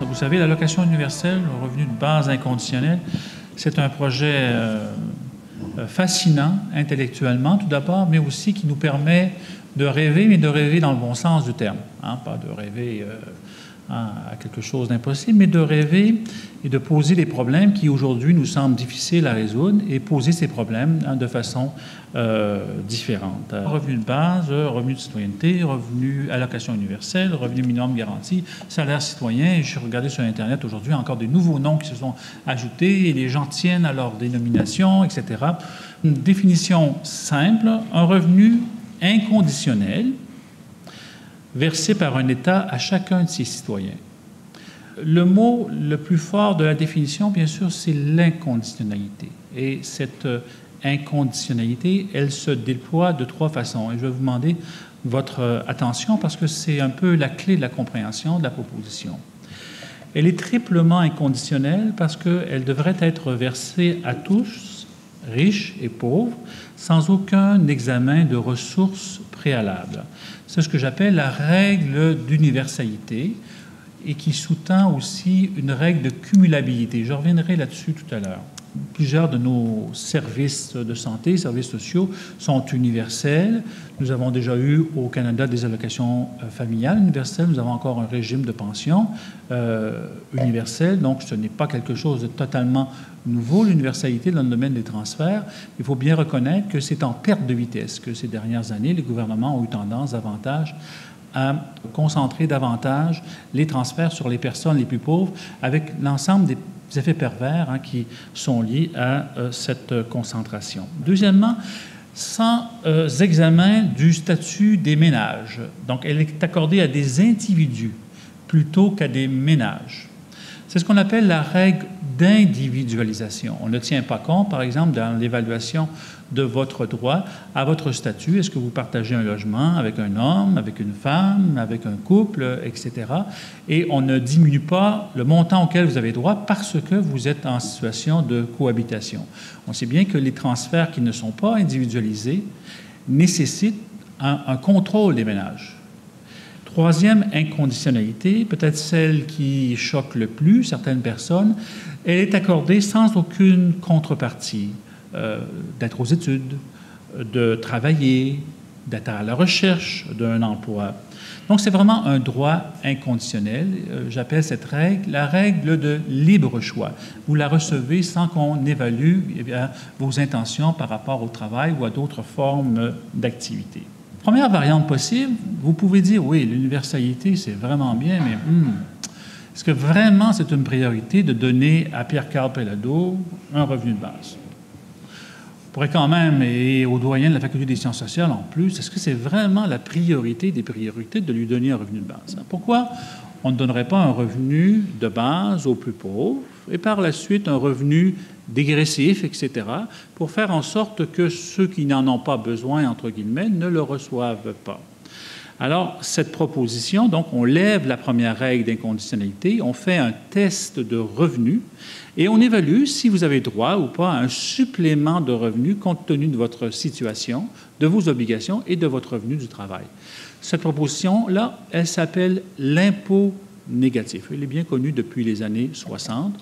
Vous savez, l'allocation universelle, le revenu de base inconditionnel, c'est un projet fascinant intellectuellement tout d'abord, mais aussi qui nous permet de rêver, mais de rêver dans le bon sens du terme. Hein, pas de rêver à quelque chose d'impossible, mais de rêver et de poser des problèmes qui aujourd'hui nous semblent difficiles à résoudre et poser ces problèmes de façon différente. Revenu de base, revenu de citoyenneté, revenu allocation universelle, revenu minimum garanti, salaire citoyen. Je regardais sur Internet aujourd'hui encore des nouveaux noms qui se sont ajoutés et les gens tiennent à leur dénomination, etc. Une définition simple, un revenu inconditionnel versé par un État à chacun de ses citoyens. Le mot le plus fort de la définition, bien sûr, c'est l'inconditionnalité. Et cette inconditionnalité, elle se déploie de trois façons. Et je vais vous demander votre attention parce que c'est un peu la clé de la compréhension de la proposition. Elle est triplement inconditionnelle parce qu'elle devrait être versée à tous, riches et pauvres, sans aucun examen de ressources préalables. C'est ce que j'appelle la règle d'universalité et qui sous-tend aussi une règle de cumulabilité. Je reviendrai là-dessus tout à l'heure. Plusieurs de nos services de santé, services sociaux, sont universels. Nous avons déjà eu au Canada des allocations familiales universelles. Nous avons encore un régime de pension universel. Donc, ce n'est pas quelque chose de totalement nouveau, l'universalité dans le domaine des transferts. Il faut bien reconnaître que c'est en perte de vitesse que ces dernières années, les gouvernements ont eu tendance davantage à concentrer davantage les transferts sur les personnes les plus pauvres avec l'ensemble des effets pervers qui sont liés à cette concentration. Deuxièmement, sans examen du statut des ménages. Donc, elle est accordée à des individus plutôt qu'à des ménages. C'est ce qu'on appelle la règle d'individualisation. On ne tient pas compte, par exemple, dans l'évaluation de votre droit à votre statut. Est-ce que vous partagez un logement avec un homme, avec une femme, avec un couple, etc. Et on ne diminue pas le montant auquel vous avez droit parce que vous êtes en situation de cohabitation. On sait bien que les transferts qui ne sont pas individualisés nécessitent un contrôle des ménages. Troisième inconditionnalité, peut-être celle qui choque le plus certaines personnes, elle est accordée sans aucune contrepartie, d'être aux études, de travailler, d'être à la recherche d'un emploi. Donc, c'est vraiment un droit inconditionnel. J'appelle cette règle la règle de libre choix. Vous la recevez sans qu'on évalue vos intentions par rapport au travail ou à d'autres formes d'activité. Première variante possible, vous pouvez dire, oui, l'universalité, c'est vraiment bien, mais est-ce que vraiment c'est une priorité de donner à Pierre-Carl Pellado un revenu de base? On pourrait quand même, et au doyen de la Faculté des sciences sociales en plus, est-ce que c'est vraiment la priorité des priorités de lui donner un revenu de base? Pourquoi on ne donnerait pas un revenu de base aux plus pauvres et par la suite un revenu dégressif, etc., pour faire en sorte que ceux qui n'en ont pas besoin, entre guillemets, ne le reçoivent pas. Alors, cette proposition, donc, on lève la première règle d'inconditionnalité, on fait un test de revenu et on évalue si vous avez droit ou pas à un supplément de revenu compte tenu de votre situation, de vos obligations et de votre revenu du travail. Cette proposition-là, elle s'appelle l'impôt négatif. Elle est bien connue depuis les années 60.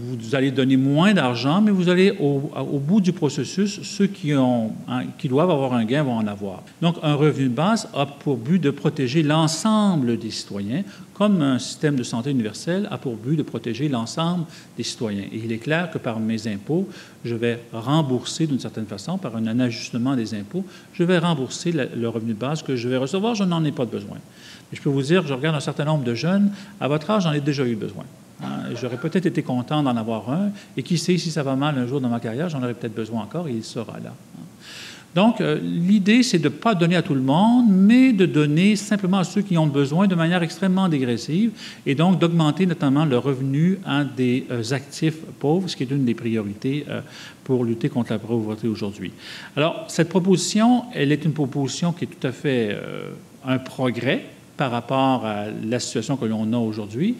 Vous allez donner moins d'argent, mais vous allez, au bout du processus, ceux qui doivent avoir un gain vont en avoir. Donc, un revenu de base a pour but de protéger l'ensemble des citoyens, comme un système de santé universel a pour but de protéger l'ensemble des citoyens. Et il est clair que par mes impôts, je vais rembourser d'une certaine façon, par un ajustement des impôts, je vais rembourser le revenu de base que je vais recevoir, je n'en ai pas de besoin. Et je peux vous dire, je regarde un certain nombre de jeunes, à votre âge, j'en ai déjà eu besoin. J'aurais peut-être été content d'en avoir un, et qui sait, si ça va mal un jour dans ma carrière, j'en aurais peut-être besoin encore, et il sera là. Donc, l'idée, c'est de ne pas donner à tout le monde, mais de donner simplement à ceux qui ont besoin de manière extrêmement dégressive, et donc d'augmenter notamment le revenu des actifs pauvres, ce qui est une des priorités pour lutter contre la pauvreté aujourd'hui. Alors, cette proposition, elle est une proposition qui est tout à fait un progrès par rapport à la situation que l'on a aujourd'hui,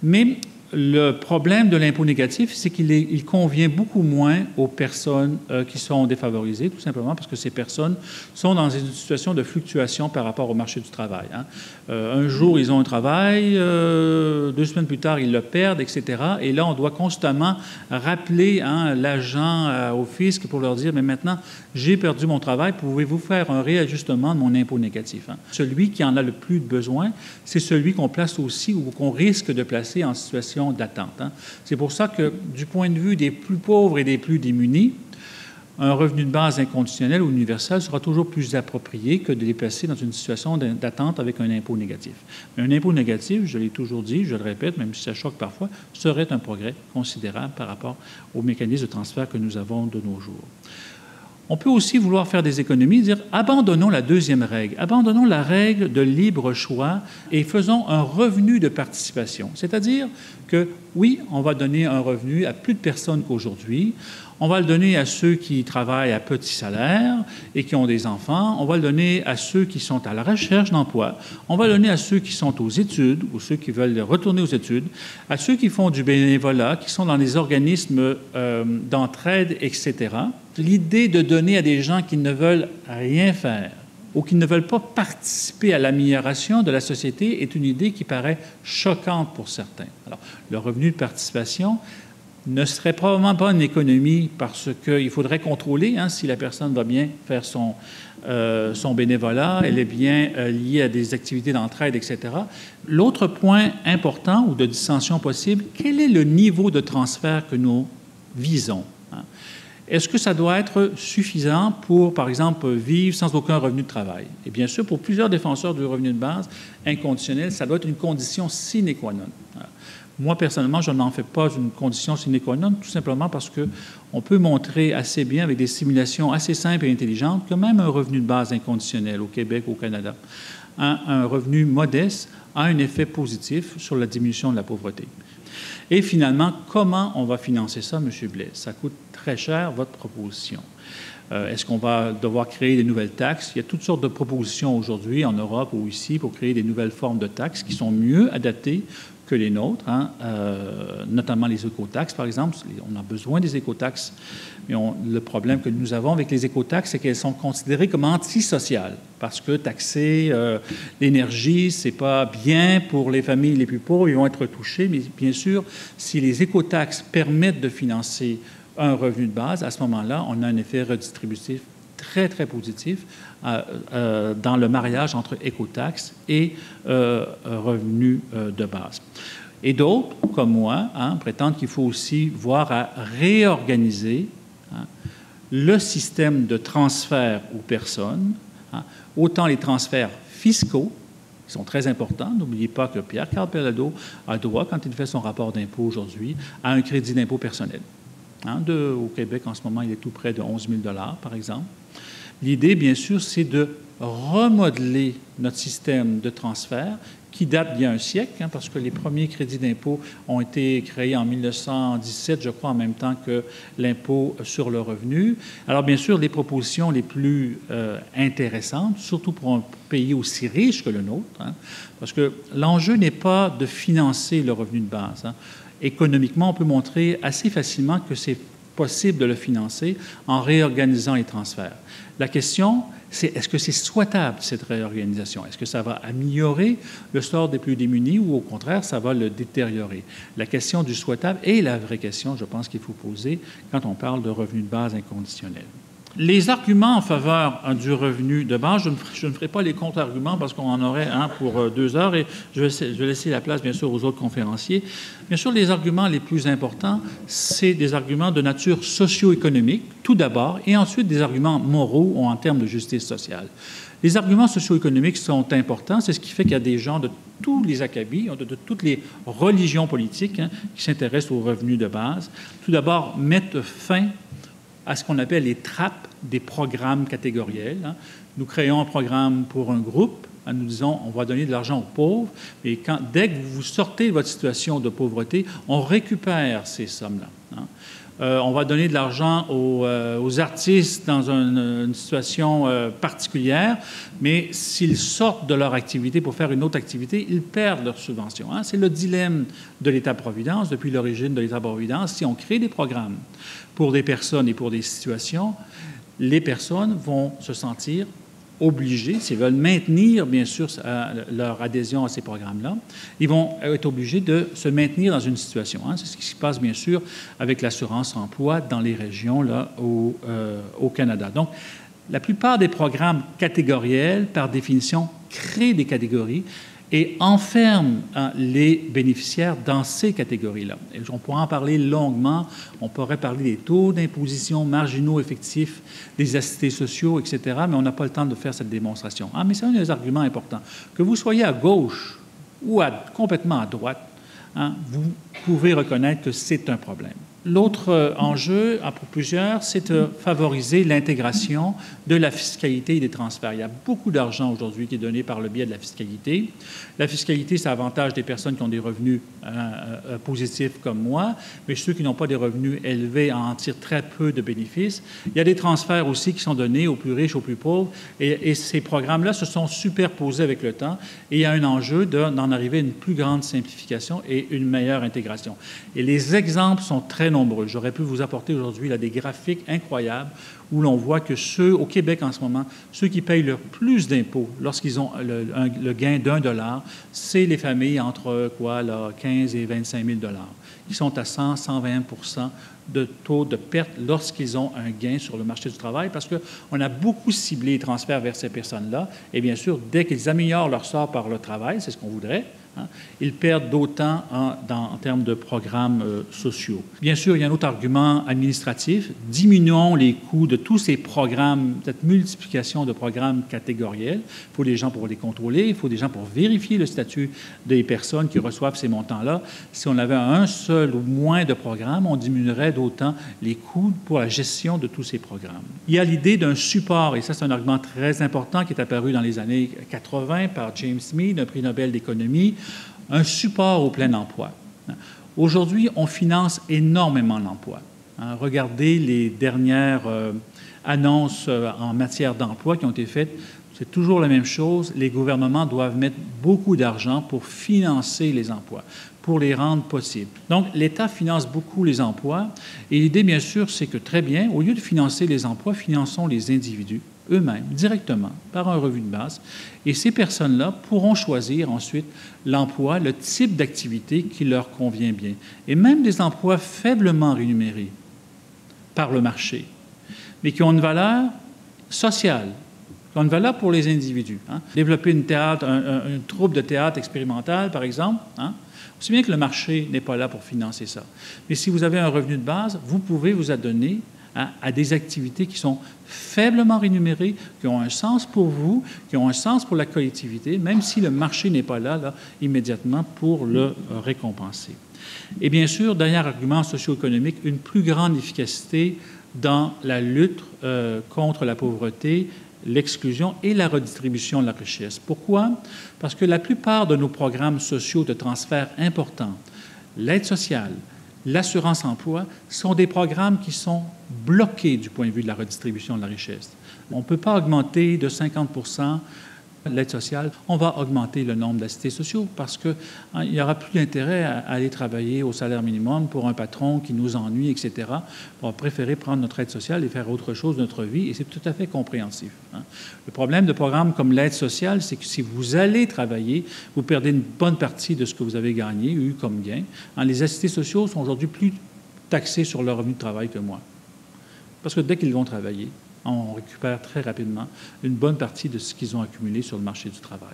mais le problème de l'impôt négatif, c'est qu'il convient beaucoup moins aux personnes qui sont défavorisées, tout simplement parce que ces personnes sont dans une situation de fluctuation par rapport au marché du travail. Hein. Un jour, ils ont un travail, 2 semaines plus tard, ils le perdent, etc. Et là, on doit constamment rappeler l'agent au fisc pour leur dire, mais maintenant, j'ai perdu mon travail, pouvez-vous faire un réajustement de mon impôt négatif? Hein? Celui qui en a le plus besoin, c'est celui qu'on place aussi ou qu'on risque de placer en situation d'attente. Hein. C'est pour ça que, du point de vue des plus pauvres et des plus démunis, un revenu de base inconditionnel ou universel sera toujours plus approprié que de les placer dans une situation d'attente avec un impôt négatif. Mais un impôt négatif, je l'ai toujours dit, je le répète, même si ça choque parfois, serait un progrès considérable par rapport aux mécanismes de transfert que nous avons de nos jours. On peut aussi vouloir faire des économies, dire abandonnons la deuxième règle, abandonnons la règle de libre choix et faisons un revenu de participation. C'est-à-dire que, oui, on va donner un revenu à plus de personnes qu'aujourd'hui. On va le donner à ceux qui travaillent à petit salaire et qui ont des enfants. On va le donner à ceux qui sont à la recherche d'emploi. On va le donner à ceux qui sont aux études ou ceux qui veulent retourner aux études, à ceux qui font du bénévolat, qui sont dans des organismes d'entraide, etc. L'idée de donner à des gens qui ne veulent rien faire ou qui ne veulent pas participer à l'amélioration de la société est une idée qui paraît choquante pour certains. Alors, le revenu de participation ne serait probablement pas une économie parce qu'il faudrait contrôler si la personne va bien faire son bénévolat, elle est bien liée à des activités d'entraide, etc. L'autre point important ou de dissension possible, quel est le niveau de transfert que nous visons? Hein? Est-ce que ça doit être suffisant pour, par exemple, vivre sans aucun revenu de travail? Et bien sûr, pour plusieurs défenseurs du revenu de base inconditionnel, ça doit être une condition sine qua non. Moi, personnellement, je n'en fais pas une condition sine qua non, tout simplement parce qu'on peut montrer assez bien, avec des simulations assez simples et intelligentes, que même un revenu de base inconditionnel au Québec, au Canada, un revenu modeste a un effet positif sur la diminution de la pauvreté. Et finalement, comment on va financer ça, M. Blais? Ça coûte très cher, votre proposition. Est-ce qu'on va devoir créer des nouvelles taxes? Il y a toutes sortes de propositions aujourd'hui en Europe ou ici pour créer des nouvelles formes de taxes qui sont mieux adaptées que les nôtres, notamment les écotaxes, par exemple. On a besoin des écotaxes, mais le problème que nous avons avec les écotaxes, c'est qu'elles sont considérées comme antisociales, parce que taxer l'énergie, c'est pas bien pour les familles les plus pauvres, ils vont être touchés, mais bien sûr, si les écotaxes permettent de financer un revenu de base, à ce moment-là, on a un effet redistributif très, très positif dans le mariage entre écotaxes et revenus de base. Et d'autres, comme moi, prétendent qu'il faut aussi voir à réorganiser le système de transfert aux personnes, autant les transferts fiscaux, qui sont très importants. N'oubliez pas que Pierre-Carl Péladeau a droit, quand il fait son rapport d'impôt aujourd'hui, à un crédit d'impôt personnel. Au Québec, en ce moment, il est tout près de 11 000 $, par exemple. L'idée, bien sûr, c'est de remodeler notre système de transfert qui date d'il y a un siècle, parce que les premiers crédits d'impôt ont été créés en 1917, je crois, en même temps que l'impôt sur le revenu. Alors, bien sûr, les propositions les plus intéressantes, surtout pour un pays aussi riche que le nôtre, parce que l'enjeu n'est pas de financer le revenu de base. Économiquement, on peut montrer assez facilement que c'est possible de le financer en réorganisant les transferts. La question, c'est est-ce que c'est souhaitable, cette réorganisation? Est-ce que ça va améliorer le sort des plus démunis ou au contraire, ça va le détériorer? La question du souhaitable est la vraie question, je pense, qu'il faut poser quand on parle de revenu de base inconditionnel. Les arguments en faveur du revenu de base, je ne ferai pas les contre-arguments parce qu'on en aurait pour 2 heures et je vais laisser la place, bien sûr, aux autres conférenciers. Bien sûr, les arguments les plus importants, c'est des arguments de nature socio-économique, tout d'abord, et ensuite des arguments moraux ou en termes de justice sociale. Les arguments socio-économiques sont importants, c'est ce qui fait qu'il y a des gens de tous les acabits, de toutes les religions politiques qui s'intéressent aux revenus de base. Tout d'abord, mettre fin à ce qu'on appelle les trappes des programmes catégoriels. Hein. Nous créons un programme pour un groupe. Hein, nous disons, on va donner de l'argent aux pauvres, et dès que vous sortez de votre situation de pauvreté, on récupère ces sommes-là. Hein. On va donner de l'argent aux artistes dans une situation particulière, mais s'ils sortent de leur activité pour faire une autre activité, ils perdent leur subvention. Hein. C'est le dilemme de l'État-providence depuis l'origine de l'État-providence. Si on crée des programmes pour des personnes et pour des situations, les personnes vont se sentir obligés, s'ils veulent maintenir, bien sûr, leur adhésion à ces programmes-là, ils vont être obligés de se maintenir dans une situation. Hein. C'est ce qui se passe, bien sûr, avec l'assurance-emploi dans les régions là, au Canada. Donc, la plupart des programmes catégoriels, par définition, créent des catégories et enferment les bénéficiaires dans ces catégories-là. Et on pourra en parler longuement. On pourrait parler des taux d'imposition marginaux effectifs, des assistés sociaux, etc., mais on n'a pas le temps de faire cette démonstration. Ah, mais c'est un des arguments importants. Que vous soyez à gauche ou complètement à droite, hein, vous pouvez reconnaître que c'est un problème. L'autre enjeu, pour plusieurs, c'est de favoriser l'intégration de la fiscalité et des transferts. Il y a beaucoup d'argent aujourd'hui qui est donné par le biais de la fiscalité. La fiscalité, ça avantage des personnes qui ont des revenus positifs comme moi, mais ceux qui n'ont pas des revenus élevés en tirent très peu de bénéfices. Il y a des transferts aussi qui sont donnés aux plus riches, aux plus pauvres, et ces programmes-là se sont superposés avec le temps, et il y a un enjeu d'en arriver à une plus grande simplification et une meilleure intégration. Et les exemples sont très nombreux. J'aurais pu vous apporter aujourd'hui là, des graphiques incroyables où l'on voit que ceux, au Québec en ce moment, ceux qui payent le plus d'impôts lorsqu'ils ont le gain d'$1, c'est les familles entre 15 et 25 000 $. Ils sont à 100, 120 % de taux de perte lorsqu'ils ont un gain sur le marché du travail parce qu'on a beaucoup ciblé les transferts vers ces personnes-là. Et bien sûr, dès qu'ils améliorent leur sort par le travail, c'est ce qu'on voudrait, hein, ils perdent d'autant en termes de programmes sociaux. Bien sûr, il y a un autre argument administratif. Diminuons les coûts de tous ces programmes, cette multiplication de programmes catégoriels. Il faut des gens pour les contrôler, il faut des gens pour vérifier le statut des personnes qui reçoivent ces montants-là. Si on avait un seul ou moins de programmes, on diminuerait d'autant les coûts pour la gestion de tous ces programmes. Il y a l'idée d'un support, et ça c'est un argument très important qui est apparu dans les années 80 par James Meade, un prix Nobel d'économie, un support au plein emploi. Aujourd'hui, on finance énormément l'emploi. Regardez les dernières annonces en matière d'emploi qui ont été faites. C'est toujours la même chose. Les gouvernements doivent mettre beaucoup d'argent pour financer les emplois, pour les rendre possibles. Donc, l'État finance beaucoup les emplois. Et l'idée, bien sûr, c'est que très bien, au lieu de financer les emplois, finançons les individus eux-mêmes, directement, par un revenu de base. Et ces personnes-là pourront choisir ensuite l'emploi, le type d'activité qui leur convient bien. Et même des emplois faiblement rémunérés par le marché, mais qui ont une valeur sociale, qui ont une valeur pour les individus. Hein. Développer une troupe de théâtre expérimental, par exemple, hein. C'est bien que le marché n'est pas là pour financer ça. Mais si vous avez un revenu de base, vous pouvez vous adonner à des activités qui sont faiblement rémunérées, qui ont un sens pour vous, qui ont un sens pour la collectivité, même si le marché n'est pas là immédiatement pour le récompenser. Et bien sûr, dernier argument socio-économique, une plus grande efficacité dans la lutte contre la pauvreté, l'exclusion et la redistribution de la richesse. Pourquoi? Parce que la plupart de nos programmes sociaux de transfert importants, l'aide sociale, l'assurance-emploi, sont des programmes qui sont bloqués du point de vue de la redistribution de la richesse. On ne peut pas augmenter de 50 % l'aide sociale. On va augmenter le nombre d'assistés sociaux parce qu'il n'y aura plus d'intérêt à aller travailler au salaire minimum pour un patron qui nous ennuie, etc. On va préférer prendre notre aide sociale et faire autre chose de notre vie, et c'est tout à fait compréhensif. Hein. Le problème de programmes comme l'aide sociale, c'est que si vous allez travailler, vous perdez une bonne partie de ce que vous avez gagné, eu comme gain. Hein, les assistés sociaux sont aujourd'hui plus taxés sur leur revenu de travail que moi. Parce que dès qu'ils vont travailler, on récupère très rapidement une bonne partie de ce qu'ils ont accumulé sur le marché du travail.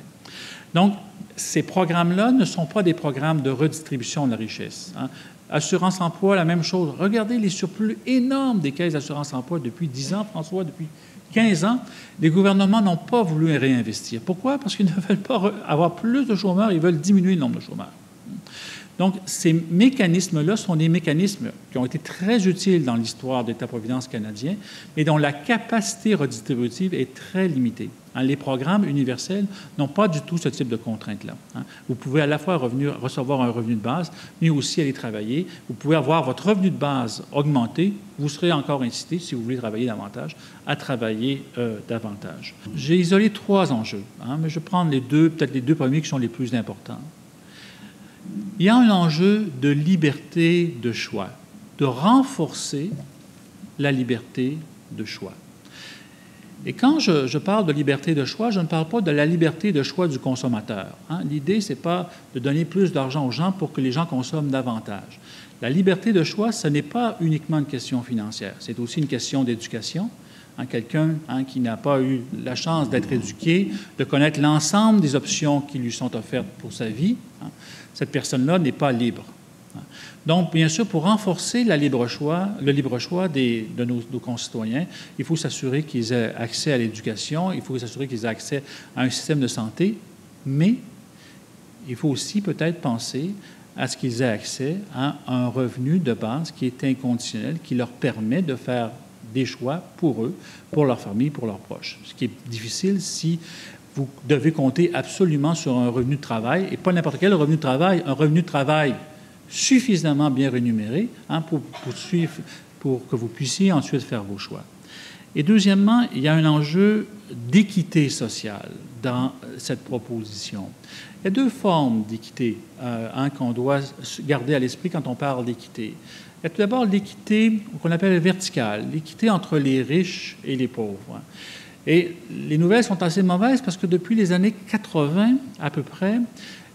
Donc, ces programmes-là ne sont pas des programmes de redistribution de la richesse. Hein. Assurance-emploi, la même chose. Regardez les surplus énormes des caisses d'assurance-emploi depuis 10 ans, François, depuis 15 ans. Les gouvernements n'ont pas voulu réinvestir. Pourquoi? Parce qu'ils ne veulent pas avoir plus de chômeurs, ils veulent diminuer le nombre de chômeurs. Donc, ces mécanismes-là sont des mécanismes qui ont été très utiles dans l'histoire de l'État-providence canadien, mais dont la capacité redistributive est très limitée. Les programmes universels n'ont pas du tout ce type de contraintes-là. Vous pouvez à la fois recevoir un revenu de base, mais aussi aller travailler. Vous pouvez avoir votre revenu de base augmenté. Vous serez encore incité, si vous voulez travailler davantage, à travailler davantage. J'ai isolé 3 enjeux, mais je vais prendre peut-être les 2 premiers qui sont les plus importants. Il y a un enjeu de liberté de choix, de renforcer la liberté de choix. Et quand je parle de liberté de choix, je ne parle pas de la liberté de choix du consommateur. L'idée, ce n'est pas de donner plus d'argent aux gens pour que les gens consomment davantage. La liberté de choix, ce n'est pas uniquement une question financière, c'est aussi une question d'éducation. Quelqu'un qui n'a pas eu la chance d'être éduqué, de connaître l'ensemble des options qui lui sont offertes pour sa vie, cette personne-là n'est pas libre. Donc, bien sûr, pour renforcer le libre choix de nos concitoyens, il faut s'assurer qu'ils aient accès à l'éducation, il faut s'assurer qu'ils aient accès à un système de santé, mais il faut aussi peut-être penser à ce qu'ils aient accès à un revenu de base qui est inconditionnel, qui leur permet de faire des choix pour eux, pour leur famille, pour leurs proches. Ce qui est difficile si vous devez compter absolument sur un revenu de travail, et pas n'importe quel revenu de travail, un revenu de travail suffisamment bien rémunéré pour que vous puissiez ensuite faire vos choix. Et deuxièmement, il y a un enjeu d'équité sociale dans cette proposition. Il y a 2 formes d'équité qu'on doit garder à l'esprit quand on parle d'équité. Il y a tout d'abord l'équité qu'on appelle verticale, l'équité entre les riches et les pauvres. Et les nouvelles sont assez mauvaises parce que depuis les années 80 à peu près,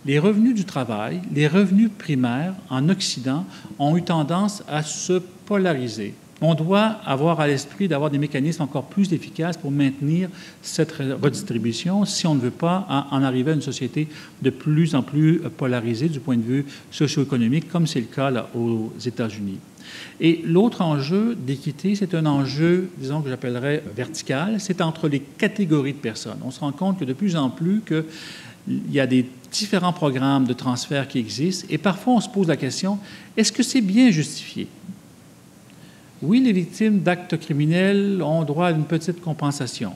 les revenus du travail, les revenus primaires en Occident ont eu tendance à se polariser. On doit avoir à l'esprit d'avoir des mécanismes encore plus efficaces pour maintenir cette redistribution si on ne veut pas en arriver à une société de plus en plus polarisée du point de vue socio-économique, comme c'est le cas là, aux États-Unis. Et l'autre enjeu d'équité, c'est un enjeu, disons, que j'appellerais vertical, c'est entre les catégories de personnes. On se rend compte que de plus en plus il y a des différents programmes de transfert qui existent et parfois on se pose la question, est-ce que c'est bien justifié? Oui, les victimes d'actes criminels ont droit à une petite compensation,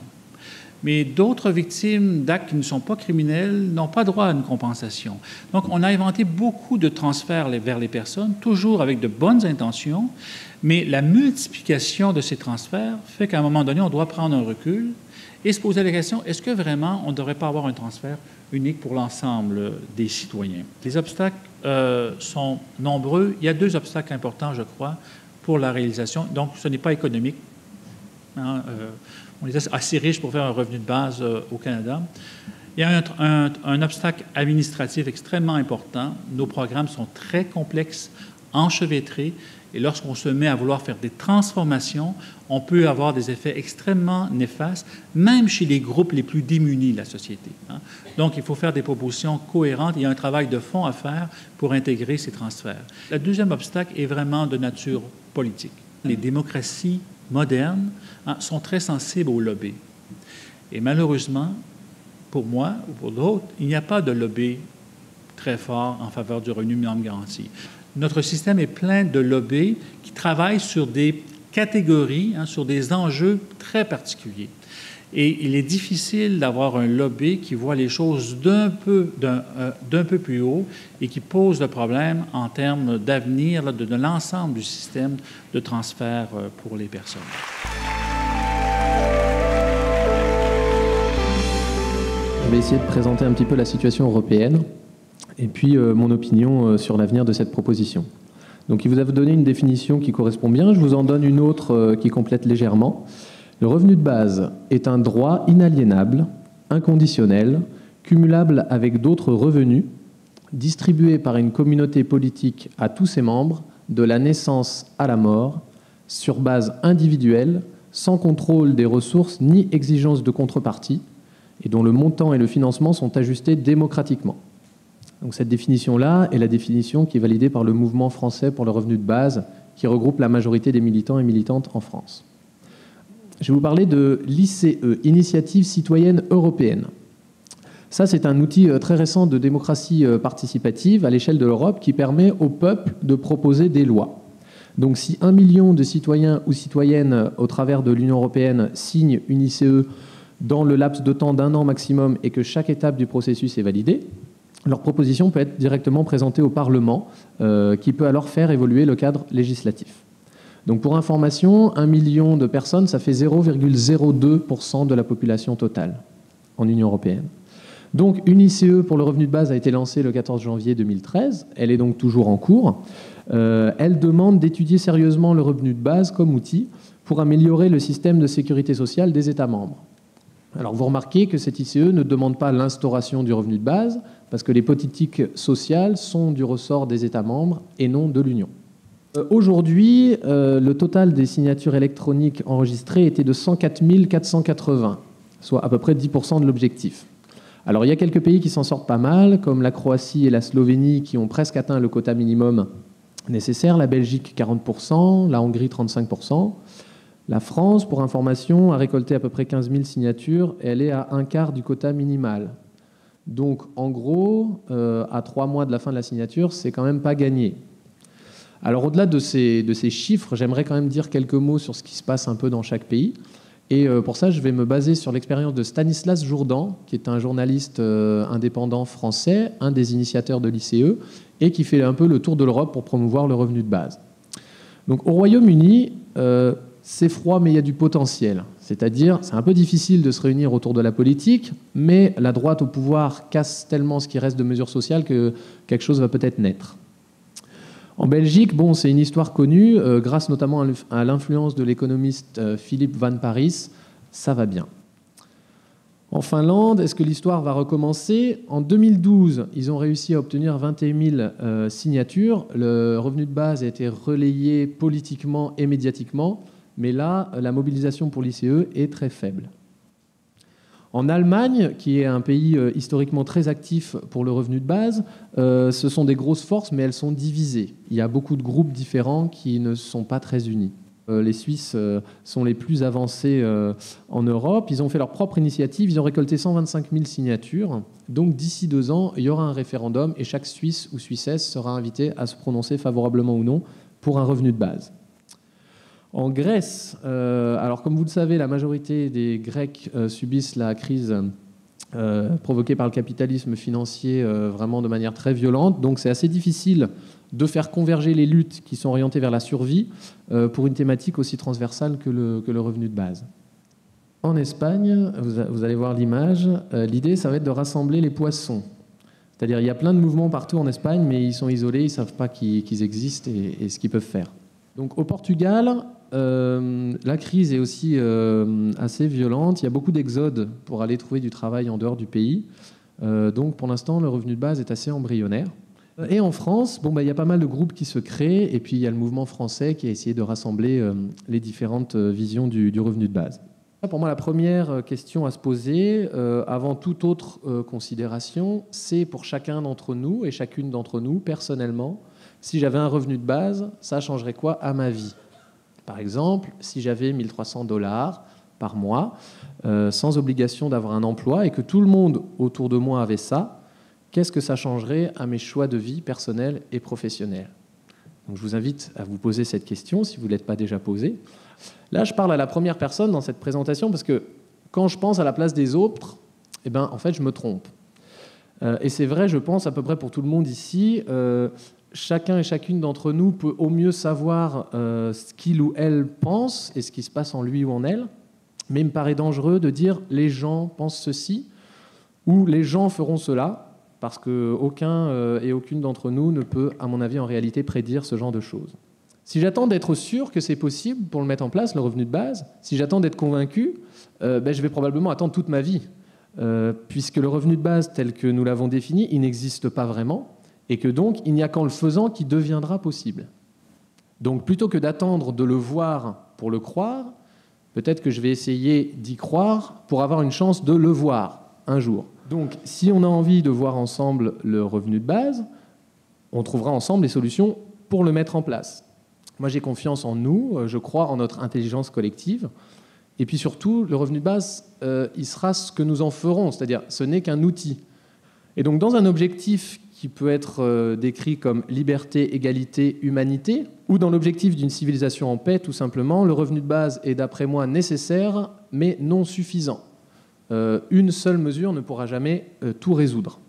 mais d'autres victimes d'actes qui ne sont pas criminels n'ont pas droit à une compensation. Donc, on a inventé beaucoup de transferts vers les personnes, toujours avec de bonnes intentions, mais la multiplication de ces transferts fait qu'à un moment donné, on doit prendre un recul et se poser la question, est-ce que vraiment on ne devrait pas avoir un transfert unique pour l'ensemble des citoyens? Les obstacles sont nombreux. Il y a 2 obstacles importants, je crois, pour la réalisation. Donc, ce n'est pas économique. On est assez riche pour faire un revenu de base au Canada. Il y a un obstacle administratif extrêmement important. Nos programmes sont très complexes, enchevêtrés, et lorsqu'on se met à vouloir faire des transformations, on peut avoir des effets extrêmement néfastes, même chez les groupes les plus démunis de la société. Donc, il faut faire des propositions cohérentes. Il y a un travail de fond à faire pour intégrer ces transferts. Le deuxième obstacle est vraiment de nature politique. Les démocraties modernes sont très sensibles au lobby. Et malheureusement, pour moi ou pour d'autres, il n'y a pas de lobby très fort en faveur du revenu minimum garanti. Notre système est plein de lobbies qui travaillent sur des catégories, sur des enjeux très particuliers. Et il est difficile d'avoir un lobby qui voit les choses d'un peu plus haut et qui pose le problème en termes d'avenir de l'ensemble du système de transfert pour les personnes. Je vais essayer de présenter un petit peu la situation européenne et puis mon opinion sur l'avenir de cette proposition. Donc, il vous a donné une définition qui correspond bien. Je vous en donne une autre qui complète légèrement. Le revenu de base est un droit inaliénable, inconditionnel, cumulable avec d'autres revenus, distribué par une communauté politique à tous ses membres, de la naissance à la mort, sur base individuelle, sans contrôle des ressources ni exigence de contrepartie, et dont le montant et le financement sont ajustés démocratiquement. Donc cette définition-là est la définition qui est validée par le Mouvement français pour le revenu de base, qui regroupe la majorité des militants et militantes en France. Je vais vous parler de l'ICE, Initiative citoyenne européenne. Ça, c'est un outil très récent de démocratie participative à l'échelle de l'Europe qui permet au peuple de proposer des lois. Donc si 1 million de citoyens ou citoyennes au travers de l'Union européenne signent une ICE dans le laps de temps d'1 an maximum et que chaque étape du processus est validée, leur proposition peut être directement présentée au Parlement qui peut alors faire évoluer le cadre législatif. Donc pour information, 1 million de personnes, ça fait 0,02% de la population totale en Union européenne. Donc une ICE pour le revenu de base a été lancée le 14 janvier 2013, elle est donc toujours en cours. Elle demande d'étudier sérieusement le revenu de base comme outil pour améliorer le système de sécurité sociale des États membres. Alors vous remarquez que cette ICE ne demande pas l'instauration du revenu de base, parce que les politiques sociales sont du ressort des États membres et non de l'Union. Aujourd'hui, le total des signatures électroniques enregistrées était de 104 480, soit à peu près 10% de l'objectif. Alors il y a quelques pays qui s'en sortent pas mal, comme la Croatie et la Slovénie, qui ont presque atteint le quota minimum nécessaire, la Belgique 40%, la Hongrie 35%. La France, pour information, a récolté à peu près 15 000 signatures et elle est à 1/4 du quota minimal. Donc en gros, à 3 mois de la fin de la signature, c'est quand même pas gagné. Alors au-delà de ces chiffres, j'aimerais quand même dire quelques mots sur ce qui se passe un peu dans chaque pays. Et pour ça, je vais me baser sur l'expérience de Stanislas Jourdan, qui est un journaliste indépendant français, un des initiateurs de l'ICE, et qui fait un peu le tour de l'Europe pour promouvoir le revenu de base. Donc au Royaume-Uni, c'est froid, mais il y a du potentiel. C'est-à-dire, c'est un peu difficile de se réunir autour de la politique, mais la droite au pouvoir casse tellement ce qui reste de mesures sociales que quelque chose va peut-être naître. En Belgique, bon, c'est une histoire connue, grâce notamment à l'influence de l'économiste Philippe Van Parijs, ça va bien. En Finlande, est-ce que l'histoire va recommencer? En 2012, ils ont réussi à obtenir 21 000 signatures. Le revenu de base a été relayé politiquement et médiatiquement, mais là, la mobilisation pour l'ICE est très faible. En Allemagne, qui est un pays historiquement très actif pour le revenu de base, ce sont des grosses forces, mais elles sont divisées. Il y a beaucoup de groupes différents qui ne sont pas très unis. Les Suisses sont les plus avancés en Europe. Ils ont fait leur propre initiative. Ils ont récolté 125 000 signatures. Donc d'ici 2 ans, il y aura un référendum et chaque Suisse ou Suissesse sera invité à se prononcer favorablement ou non pour un revenu de base. En Grèce, alors comme vous le savez, la majorité des Grecs subissent la crise provoquée par le capitalisme financier vraiment de manière très violente. Donc c'est assez difficile de faire converger les luttes qui sont orientées vers la survie pour une thématique aussi transversale que le revenu de base. En Espagne, vous allez voir l'image, l'idée ça va être de rassembler les poissons. C'est-à-dire il y a plein de mouvements partout en Espagne, mais ils sont isolés, ils ne savent pas qu'ils existent et ce qu'ils peuvent faire. Donc au Portugal, la crise est aussi assez violente. Il y a beaucoup d'exodes pour aller trouver du travail en dehors du pays. Donc pour l'instant, le revenu de base est assez embryonnaire. Et en France, bon, il y a pas mal de groupes qui se créent. Et puis il y a le mouvement français qui a essayé de rassembler les différentes visions du revenu de base. Pour moi, la première question à se poser, avant toute autre considération, c'est pour chacun d'entre nous et chacune d'entre nous, personnellement, si j'avais un revenu de base, ça changerait quoi à ma vie? Par exemple, si j'avais 1 300 $ par mois, sans obligation d'avoir un emploi, et que tout le monde autour de moi avait ça, qu'est-ce que ça changerait à mes choix de vie personnels et professionnels? Donc, je vous invite à vous poser cette question, si vous ne l'êtes pas déjà posée. Là, je parle à la première personne dans cette présentation, parce que quand je pense à la place des autres, eh ben, en fait, je me trompe. Et c'est vrai, je pense, à peu près pour tout le monde ici, chacun et chacune d'entre nous peut au mieux savoir ce qu'il ou elle pense et ce qui se passe en lui ou en elle. Mais il me paraît dangereux de dire « les gens pensent ceci » ou « les gens feront cela », parce qu'aucun et aucune d'entre nous ne peut, à mon avis, en réalité, prédire ce genre de choses. Si j'attends d'être sûr que c'est possible pour le mettre en place, le revenu de base, si j'attends d'être convaincu, je vais probablement attendre toute ma vie, puisque le revenu de base tel que nous l'avons défini, il n'existe pas vraiment, et que donc il n'y a qu'en le faisant qu'il deviendra possible. Donc plutôt que d'attendre de le voir pour le croire, peut-être que je vais essayer d'y croire pour avoir une chance de le voir un jour. Donc si on a envie de voir ensemble le revenu de base, on trouvera ensemble les solutions pour le mettre en place. Moi j'ai confiance en nous, je crois en notre intelligence collective, Et puis surtout, le revenu de base, il sera ce que nous en ferons, c'est-à-dire ce n'est qu'un outil. Et donc dans un objectif qui peut être décrit comme liberté, égalité, humanité, ou dans l'objectif d'une civilisation en paix, tout simplement, le revenu de base est d'après moi nécessaire, mais non suffisant. Une seule mesure ne pourra jamais tout résoudre.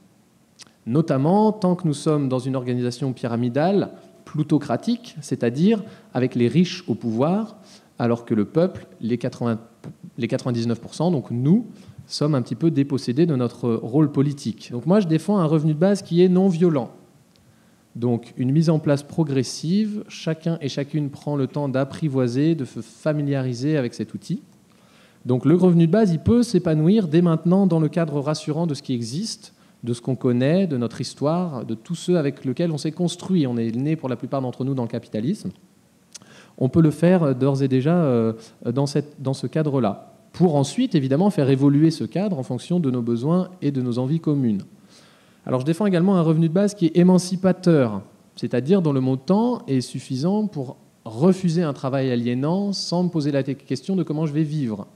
Notamment tant que nous sommes dans une organisation pyramidale, plutocratique, c'est-à-dire avec les riches au pouvoir, alors que le peuple, les 99%, donc nous, sommes un petit peu dépossédés de notre rôle politique. Donc moi, je défends un revenu de base qui est non violent. Donc une mise en place progressive, chacun et chacune prend le temps d'apprivoiser, de se familiariser avec cet outil. Donc le revenu de base, il peut s'épanouir dès maintenant dans le cadre rassurant de ce qui existe, de ce qu'on connaît, de notre histoire, de tous ceux avec lesquels on s'est construit. On est né pour la plupart d'entre nous dans le capitalisme. On peut le faire d'ores et déjà dans ce cadre-là, pour ensuite évidemment faire évoluer ce cadre en fonction de nos besoins et de nos envies communes. Alors je défends également un revenu de base qui est émancipateur, c'est-à-dire dont le montant est suffisant pour refuser un travail aliénant sans me poser la question de comment je vais vivre.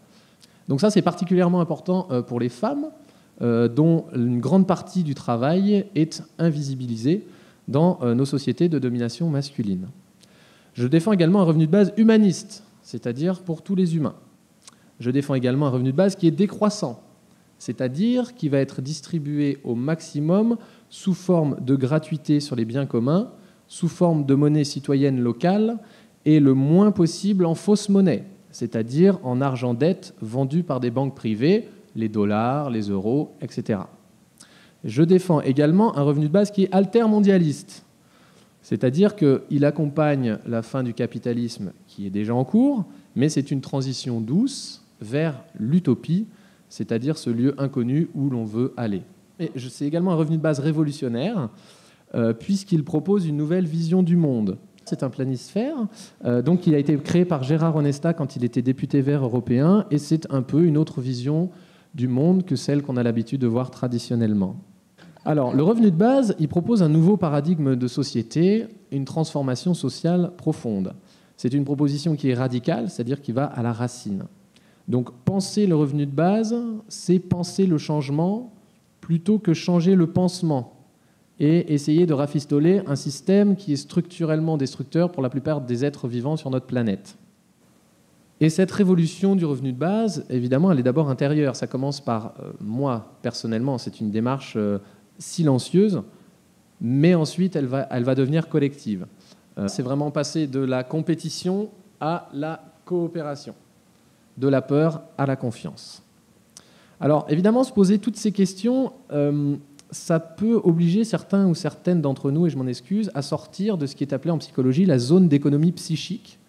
Donc ça, c'est particulièrement important pour les femmes, dont une grande partie du travail est invisibilisée dans nos sociétés de domination masculine. Je défends également un revenu de base humaniste, c'est-à-dire pour tous les humains. Je défends également un revenu de base qui est décroissant, c'est-à-dire qui va être distribué au maximum sous forme de gratuité sur les biens communs, sous forme de monnaie citoyenne locale et le moins possible en fausse monnaie, c'est-à-dire en argent dette vendu par des banques privées, les dollars, les euros, etc. Je défends également un revenu de base qui est altermondialiste, c'est-à-dire qu'il accompagne la fin du capitalisme qui est déjà en cours, mais c'est une transition douce vers l'utopie, c'est-à-dire ce lieu inconnu où l'on veut aller. Et c'est également un revenu de base révolutionnaire, puisqu'il propose une nouvelle vision du monde. C'est un planisphère, donc il a été créé par Gérard Onesta quand il était député vert européen, et c'est un peu une autre vision du monde que celle qu'on a l'habitude de voir traditionnellement. Alors, le revenu de base, il propose un nouveau paradigme de société, une transformation sociale profonde. C'est une proposition qui est radicale, c'est-à-dire qui va à la racine. Donc, penser le revenu de base, c'est penser le changement plutôt que changer le pansement et essayer de rafistoler un système qui est structurellement destructeur pour la plupart des êtres vivants sur notre planète. Et cette révolution du revenu de base, évidemment, elle est d'abord intérieure. Ça commence par moi, personnellement, c'est une démarche silencieuse, mais ensuite, elle va devenir collective. C'est vraiment passer de la compétition à la coopération, de la peur à la confiance. Alors, évidemment, se poser toutes ces questions, ça peut obliger certains ou certaines d'entre nous, et je m'en excuse, à sortir de ce qui est appelé en psychologie la zone d'économie psychique,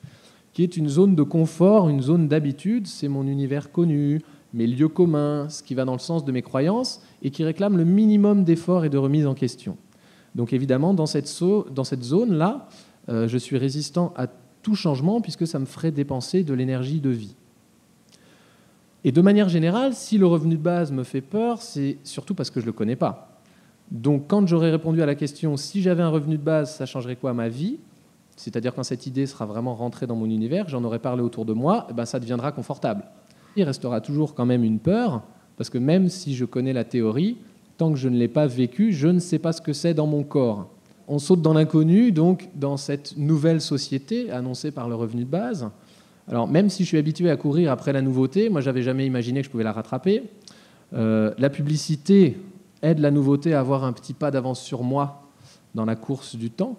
qui est une zone de confort, une zone d'habitude. C'est mon univers connu, mes lieux communs, ce qui va dans le sens de mes croyances, et qui réclame le minimum d'efforts et de remise en question. Donc évidemment, dans cette zone-là, je suis résistant à tout changement, puisque ça me ferait dépenser de l'énergie de vie. Et de manière générale, si le revenu de base me fait peur, c'est surtout parce que je ne le connais pas. Donc quand j'aurais répondu à la question « si j'avais un revenu de base, ça changerait quoi à ma vie ?», c'est-à-dire quand cette idée sera vraiment rentrée dans mon univers, j'en aurais parlé autour de moi, ça deviendra confortable. Il restera toujours quand même une peur, parce que même si je connais la théorie, tant que je ne l'ai pas vécu, je ne sais pas ce que c'est dans mon corps. On saute dans l'inconnu, donc dans cette nouvelle société annoncée par le revenu de base. Alors même si je suis habitué à courir après la nouveauté, moi j'avais jamais imaginé que je pouvais la rattraper. La publicité aide la nouveauté à avoir un petit pas d'avance sur moi dans la course du temps.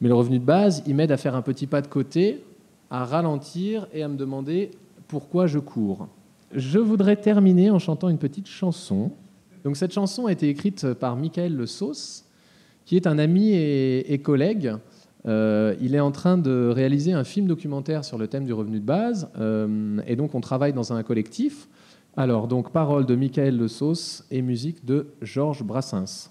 Mais le revenu de base, il m'aide à faire un petit pas de côté, à ralentir et à me demander pourquoi je cours. Je voudrais terminer en chantant une petite chanson. Donc cette chanson a été écrite par Michael Le Sauce, qui est un ami et collègue. Il est en train de réaliser un film documentaire sur le thème du revenu de base, et donc on travaille dans un collectif. Alors, donc, paroles de Michael Le Sauce et musique de Georges Brassens.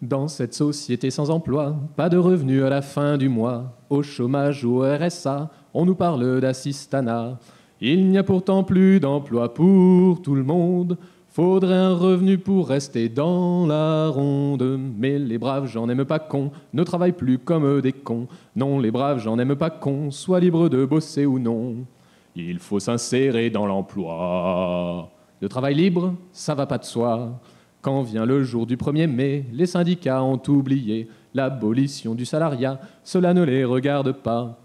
Dans cette société sans emploi, pas de revenus à la fin du mois. Au chômage ou au RSA, on nous parle d'assistanat. Il n'y a pourtant plus d'emploi pour tout le monde. Faudrait un revenu pour rester dans la ronde. Mais les braves, j'en aime pas con, ne travaillent plus comme des cons. Non, les braves, j'en aime pas con, soient libres de bosser ou non. Il faut s'insérer dans l'emploi. Le travail libre, ça va pas de soi. Quand vient le jour du 1er mai, les syndicats ont oublié l'abolition du salariat. Cela ne les regarde pas.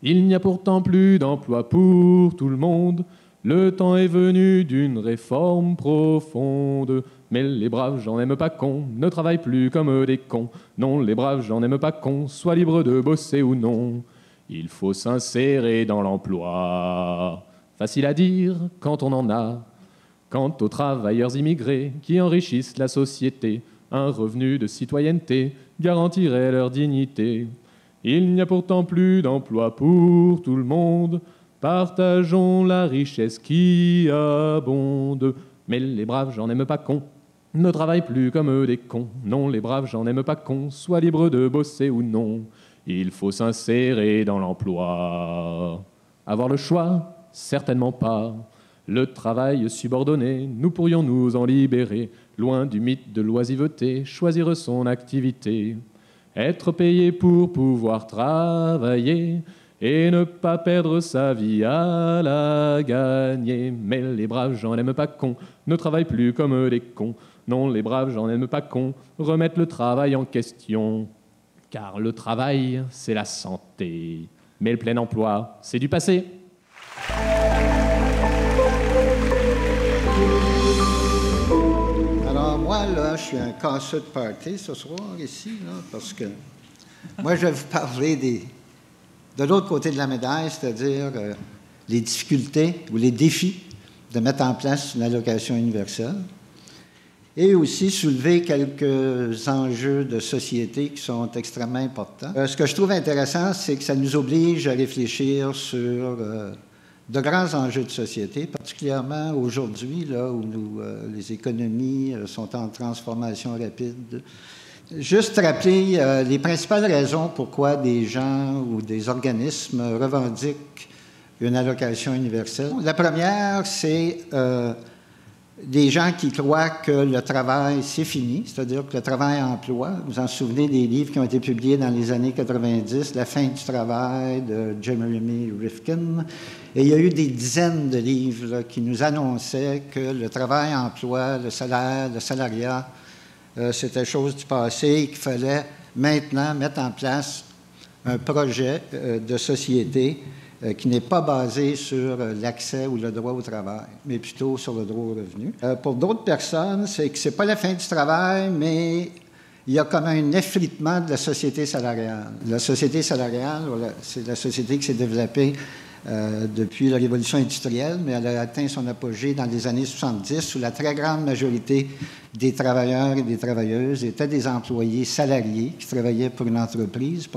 Il n'y a pourtant plus d'emploi pour tout le monde. Le temps est venu d'une réforme profonde. Mais les braves gens n'aiment pas qu'on ne travaille plus comme des cons. Non, les braves gens n'aiment pas qu'on soit libre de bosser ou non. Il faut s'insérer dans l'emploi. Facile à dire quand on en a. Quant aux travailleurs immigrés qui enrichissent la société, un revenu de citoyenneté garantirait leur dignité. Il n'y a pourtant plus d'emploi pour tout le monde. Partageons la richesse qui abonde. Mais les braves gens n'aiment pas qu'on ne travaille plus comme des cons. Non, les braves gens n'aiment pas qu'on soit libre de bosser ou non. Il faut s'insérer dans l'emploi. Avoir le choix? Certainement pas. Le travail subordonné, nous pourrions nous en libérer, loin du mythe de l'oisiveté, choisir son activité. Être payé pour pouvoir travailler et ne pas perdre sa vie à la gagner. Mais les braves gens n'aiment pas qu'on ne travaille plus comme des cons. Non, les braves gens n'aiment pas qu'on remette le travail en question. Car le travail, c'est la santé. Mais le plein emploi, c'est du passé. Alors moi, là, je suis un casseux de party ce soir ici, là, parce que moi, je vais vous parler de l'autre côté de la médaille, c'est-à-dire les difficultés ou les défis de mettre en place une allocation universelle et aussi soulever quelques enjeux de société qui sont extrêmement importants. Ce que je trouve intéressant, c'est que ça nous oblige à réfléchir sur de grands enjeux de société, particulièrement aujourd'hui, là où les économies sont en transformation rapide. Juste rappeler les principales raisons pourquoi des gens ou des organismes revendiquent une allocation universelle. La première, c'est des gens qui croient que le travail, c'est fini, c'est-à-dire que le travail-emploi, vous vous en souvenez des livres qui ont été publiés dans les années 90, La fin du travail de Jeremy Rifkin, et il y a eu des dizaines de livres là, qui nous annonçaient que le travail-emploi, le salaire, le salariat, c'était chose du passé et qu'il fallait maintenant mettre en place un projet de société qui n'est pas basé sur l'accès ou le droit au travail, mais plutôt sur le droit au revenu. Pour d'autres personnes, c'est que ce n'est pas la fin du travail, mais il y a comme un effritement de la société salariale. La société salariale, c'est la société qui s'est développée depuis la Révolution industrielle, mais elle a atteint son apogée dans les années 70, où la très grande majorité des travailleurs et des travailleuses étaient des employés salariés qui travaillaient pour une entreprise,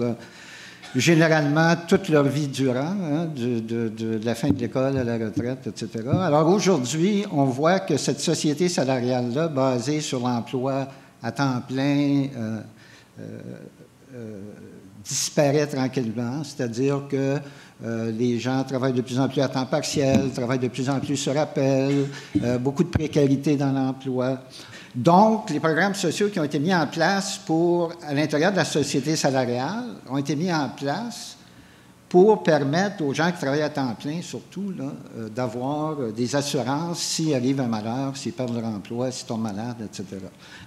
généralement toute leur vie durant, hein, de la fin de l'école à la retraite, etc. Alors aujourd'hui, on voit que cette société salariale-là, basée sur l'emploi à temps plein, disparaît tranquillement, c'est-à-dire que les gens travaillent de plus en plus à temps partiel, travaillent de plus en plus sur appel, beaucoup de précarité dans l'emploi. Donc, les programmes sociaux qui ont été mis en place à l'intérieur de la société salariale, ont été mis en place pour permettre aux gens qui travaillent à temps plein, surtout, d'avoir des assurances s'il arrive un malheur, s'ils perdent leur emploi, s'ils tombent malades, etc.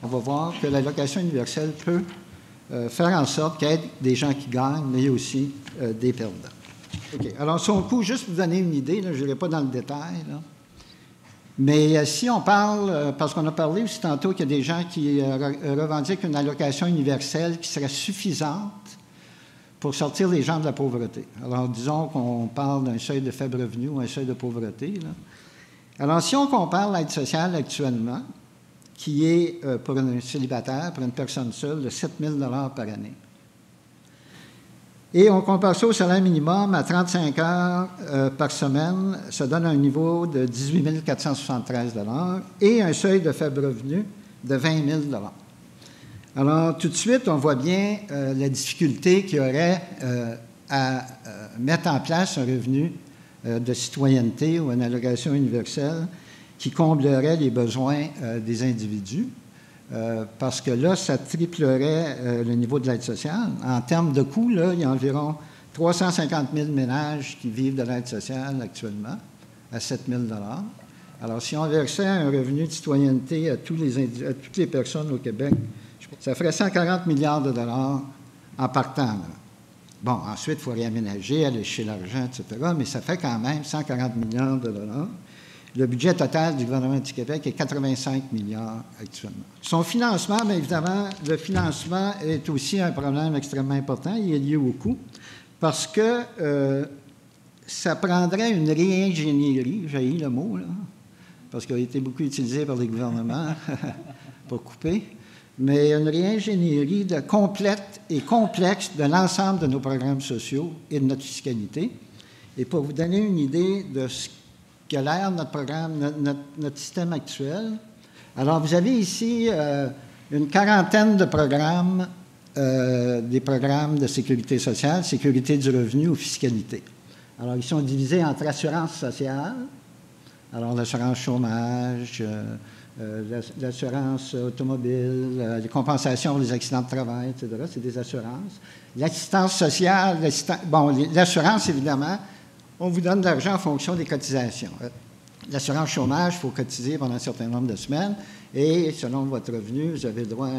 On va voir que l'allocation universelle peut faire en sorte qu'il y ait des gens qui gagnent, mais aussi des perdants. OK. Alors, son coût, juste pour vous donner une idée, là, je n'irai pas dans le détail, là. Mais si on parle, parce qu'on a parlé aussi tantôt qu'il y a des gens qui revendiquent une allocation universelle qui serait suffisante pour sortir les gens de la pauvreté. Alors, disons qu'on parle d'un seuil de faible revenu ou un seuil de pauvreté, là. Alors, si on compare l'aide sociale actuellement, qui est pour un célibataire, pour une personne seule, de 7 000 par année, et on compare ça au salaire minimum à 35 heures par semaine, ça donne un niveau de 18 473 et un seuil de faible revenu de 20 000 Alors, tout de suite, on voit bien la difficulté qu'il y aurait à mettre en place un revenu de citoyenneté ou une allocation universelle qui comblerait les besoins des individus. Parce que là, ça triplerait le niveau de l'aide sociale. En termes de coût, là, il y a environ 350 000 ménages qui vivent de l'aide sociale actuellement, à 7 000 $. Alors, si on versait un revenu de citoyenneté à toutes les personnes au Québec, ça ferait 140 milliards de dollars en partant. Là. Bon, ensuite, il faut réaménager, aller chercher l'argent, etc., mais ça fait quand même 140 milliards de dollars. Le budget total du gouvernement du Québec est 85 milliards actuellement. Son financement, bien évidemment, le financement est aussi un problème extrêmement important. Il est lié au coût parce que ça prendrait une réingénierie, j'ai eu le mot, là, parce qu'il a été beaucoup utilisé par les gouvernements pour couper, mais une réingénierie complète et complexe de l'ensemble de nos programmes sociaux et de notre fiscalité. Et pour vous donner une idée de ce qu'a l'air notre programme, notre système actuel, alors vous avez ici une quarantaine de programmes, des programmes de sécurité sociale, sécurité du revenu ou fiscalité. Alors, ils sont divisés entre assurance sociale, alors l'assurance chômage, l'assurance automobile, les compensations pour les accidents de travail, etc., c'est des assurances. L'assistance sociale, l'assurance, évidemment, on vous donne de l'argent en fonction des cotisations. L'assurance chômage, il faut cotiser pendant un certain nombre de semaines, et selon votre revenu, vous avez le droit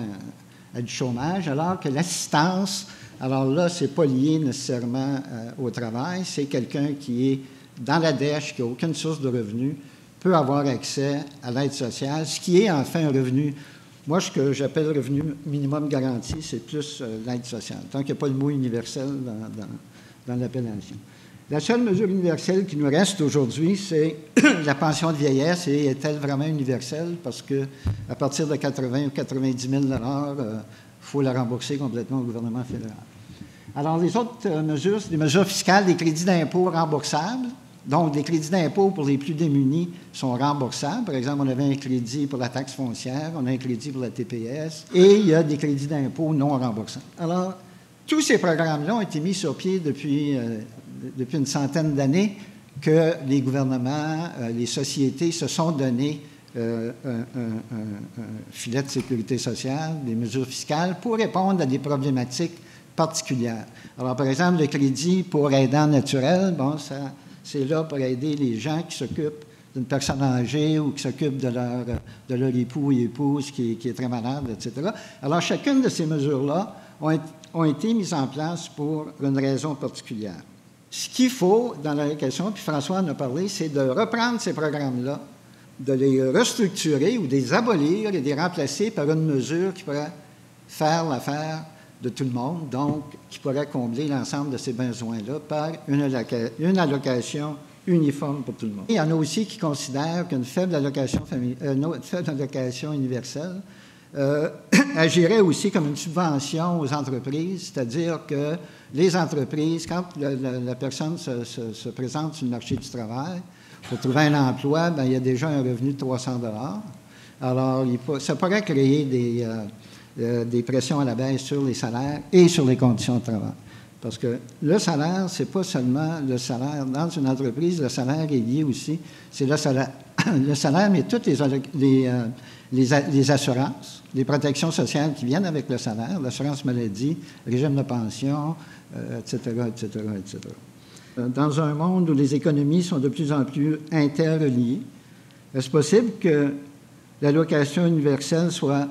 à du chômage, alors que l'assistance, alors là, ce n'est pas lié nécessairement au travail, c'est quelqu'un qui est dans la dèche, qui n'a aucune source de revenus, peut avoir accès à l'aide sociale, ce qui est enfin un revenu. Moi, ce que j'appelle revenu minimum garanti, c'est plus l'aide sociale, tant qu'il n'y a pas le mot universel dans l'appellation. La seule mesure universelle qui nous reste aujourd'hui, c'est la pension de vieillesse. Et est-elle vraiment universelle? Parce qu'à partir de 80 ou 90 000 $, il faut la rembourser complètement au gouvernement fédéral. Alors, les autres mesures, c'est des mesures fiscales, des crédits d'impôt remboursables. Donc, des crédits d'impôt pour les plus démunis sont remboursables. Par exemple, on avait un crédit pour la taxe foncière, on a un crédit pour la TPS, et il y a des crédits d'impôt non remboursables. Alors, tous ces programmes-là ont été mis sur pied depuis une centaine d'années que les gouvernements, les sociétés se sont donné un filet de sécurité sociale, des mesures fiscales pour répondre à des problématiques particulières. Alors, par exemple, le crédit pour aidants naturels, bon, c'est là pour aider les gens qui s'occupent d'une personne âgée ou qui s'occupent de leur époux ou épouse qui est très malade, etc. Alors, chacune de ces mesures-là ont été mises en place pour une raison particulière. Ce qu'il faut dans l'allocation, puis François en a parlé, c'est de reprendre ces programmes-là, de les restructurer ou de les abolir et de les remplacer par une mesure qui pourrait faire l'affaire de tout le monde, donc qui pourrait combler l'ensemble de ces besoins-là par une allocation uniforme pour tout le monde. Il y en a aussi qui considèrent qu'une faible allocation universelle agirait aussi comme une subvention aux entreprises, c'est-à-dire que les entreprises, quand la personne se présente sur le marché du travail, pour trouver un emploi, bien, il y a déjà un revenu de 300 $. Alors, ça pourrait créer des pressions à la baisse sur les salaires et sur les conditions de travail. Parce que le salaire, ce n'est pas seulement le salaire. Dans une entreprise, le salaire est lié aussi. C'est le salaire. Le salaire, mais toutes les assurances, les protections sociales qui viennent avec le salaire, l'assurance maladie, régime de pension, etc., etc., etc. Dans un monde où les économies sont de plus en plus interreliées, est-ce possible que l'allocation universelle soit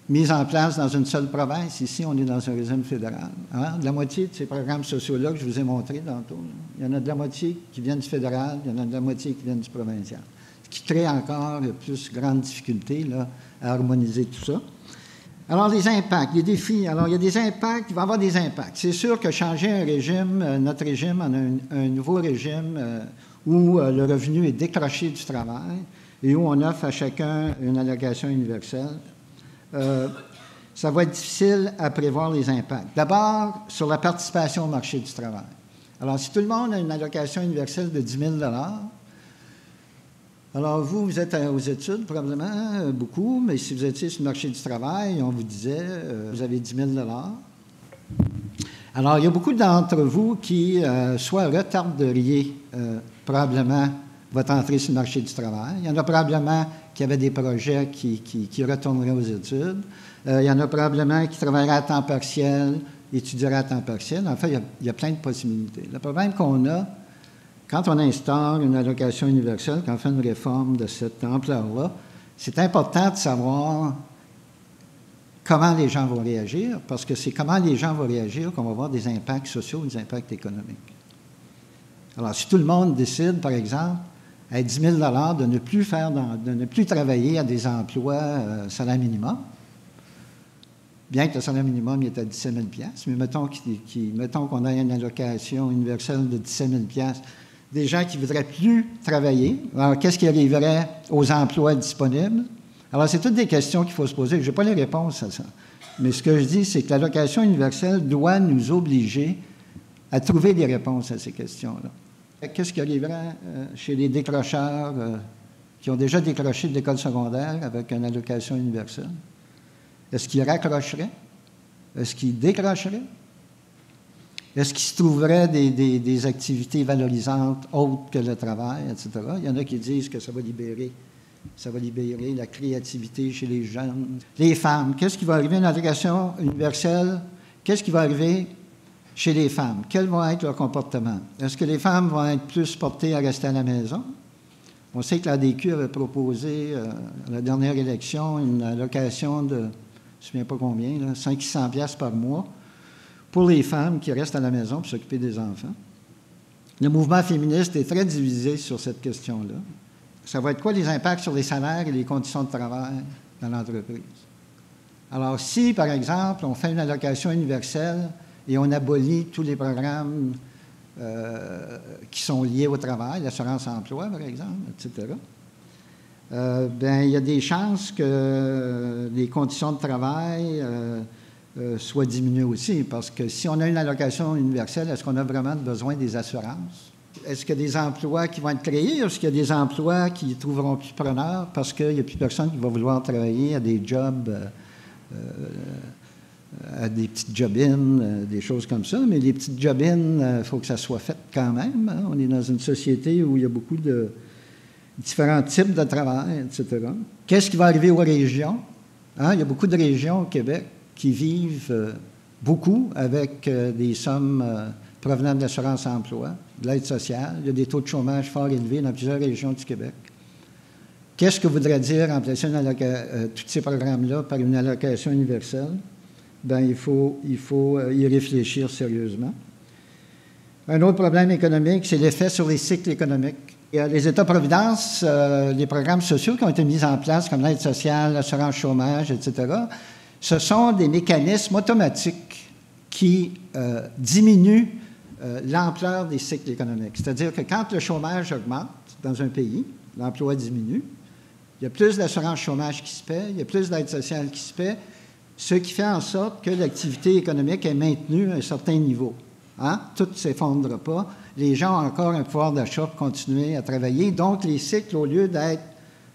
mise en place dans une seule province? Ici, on est dans un régime fédéral. Hein? La moitié de ces programmes sociaux-là que je vous ai montrés tantôt, là, il y en a de la moitié qui viennent du fédéral, il y en a de la moitié qui viennent du provincial. Ce qui crée encore de plus grande difficulté là, à harmoniser tout ça. Alors, les impacts, les défis. Alors, il y a des impacts, il va y avoir des impacts. C'est sûr que changer un régime, notre régime en un nouveau régime où le revenu est décroché du travail et où on offre à chacun une allocation universelle, ça va être difficile à prévoir les impacts. D'abord, sur la participation au marché du travail. Alors, si tout le monde a une allocation universelle de 10 000 $, alors vous êtes aux études probablement, beaucoup, mais si vous étiez sur le marché du travail, on vous disait, vous avez 10 000 $. Alors, il y a beaucoup d'entre vous qui soit retarderiez probablement votre entrée sur le marché du travail. Il y en a probablement qui avaient des projets qui retourneraient aux études. Il y en a probablement qui travailleraient à temps partiel, étudieraient à temps partiel. En fait, il y a plein de possibilités. Le problème qu'on a, quand on instaure une allocation universelle, quand on fait une réforme de cette ampleur-là, c'est important de savoir comment les gens vont réagir, parce que c'est comment les gens vont réagir qu'on va avoir des impacts sociaux, des impacts économiques. Alors, si tout le monde décide, par exemple, à 10 000 de ne plus travailler à des emplois salaire minimum, bien que le salaire minimum est à 17 000 $, mais mettons qu'on ait une allocation universelle de 17 000 $, des gens qui ne voudraient plus travailler, alors qu'est-ce qui arriverait aux emplois disponibles? Alors, c'est toutes des questions qu'il faut se poser. Je n'ai pas les réponses à ça. Mais ce que je dis, c'est que l'allocation universelle doit nous obliger à trouver des réponses à ces questions-là. Qu'est-ce qui arriverait chez les décrocheurs qui ont déjà décroché de l'école secondaire avec une allocation universelle? Est-ce qu'ils raccrocheraient? Est-ce qu'ils décrocheraient? Est-ce qu'il se trouverait des activités valorisantes autres que le travail, etc.? Il y en a qui disent que ça va libérer la créativité chez les jeunes. Les femmes, qu'est-ce qui va arriver à une allocation universelle? Qu'est-ce qui va arriver chez les femmes? Quel va être leur comportement? Est-ce que les femmes vont être plus portées à rester à la maison? On sait que l'ADQ avait proposé, à la dernière élection, une allocation de, je ne me souviens pas combien, 500 $ par mois, pour les femmes qui restent à la maison pour s'occuper des enfants. Le mouvement féministe est très divisé sur cette question-là. Ça va être quoi les impacts sur les salaires et les conditions de travail dans l'entreprise? Alors, si, par exemple, on fait une allocation universelle et on abolit tous les programmes qui sont liés au travail, l'assurance-emploi, par exemple, etc., bien, il y a des chances que les conditions de travail soient diminuées aussi, parce que si on a une allocation universelle, est-ce qu'on a vraiment besoin des assurances? Est-ce qu'il y a des emplois qui vont être créés? Est-ce qu'il y a des emplois qui ne trouveront plus preneurs parce qu'il n'y a plus personne qui va vouloir travailler à des jobs, à des petites job-ins, des choses comme ça? Mais les petites job-ins, il faut que ça soit fait quand même. Hein? On est dans une société où il y a beaucoup de différents types de travail, etc. Qu'est-ce qui va arriver aux régions? Hein? Il y a beaucoup de régions au Québec qui vivent beaucoup avec des sommes provenant de l'assurance-emploi, de l'aide sociale. Il y a des taux de chômage fort élevés dans plusieurs régions du Québec. Qu'est-ce que voudrait dire remplacer tous ces programmes-là par une allocation universelle? Bien, il faut y réfléchir sérieusement. Un autre problème économique, c'est l'effet sur les cycles économiques. Les États-providence, les programmes sociaux qui ont été mis en place, comme l'aide sociale, l'assurance chômage, etc., ce sont des mécanismes automatiques qui diminuent l'ampleur des cycles économiques. C'est-à-dire que quand le chômage augmente dans un pays, l'emploi diminue, il y a plus d'assurance chômage qui se paie, il y a plus d'aide sociale qui se paie, ce qui fait en sorte que l'activité économique est maintenue à un certain niveau. Hein? Tout ne s'effondre pas. Les gens ont encore un pouvoir d'achat pour continuer à travailler. Donc, les cycles, au lieu d'être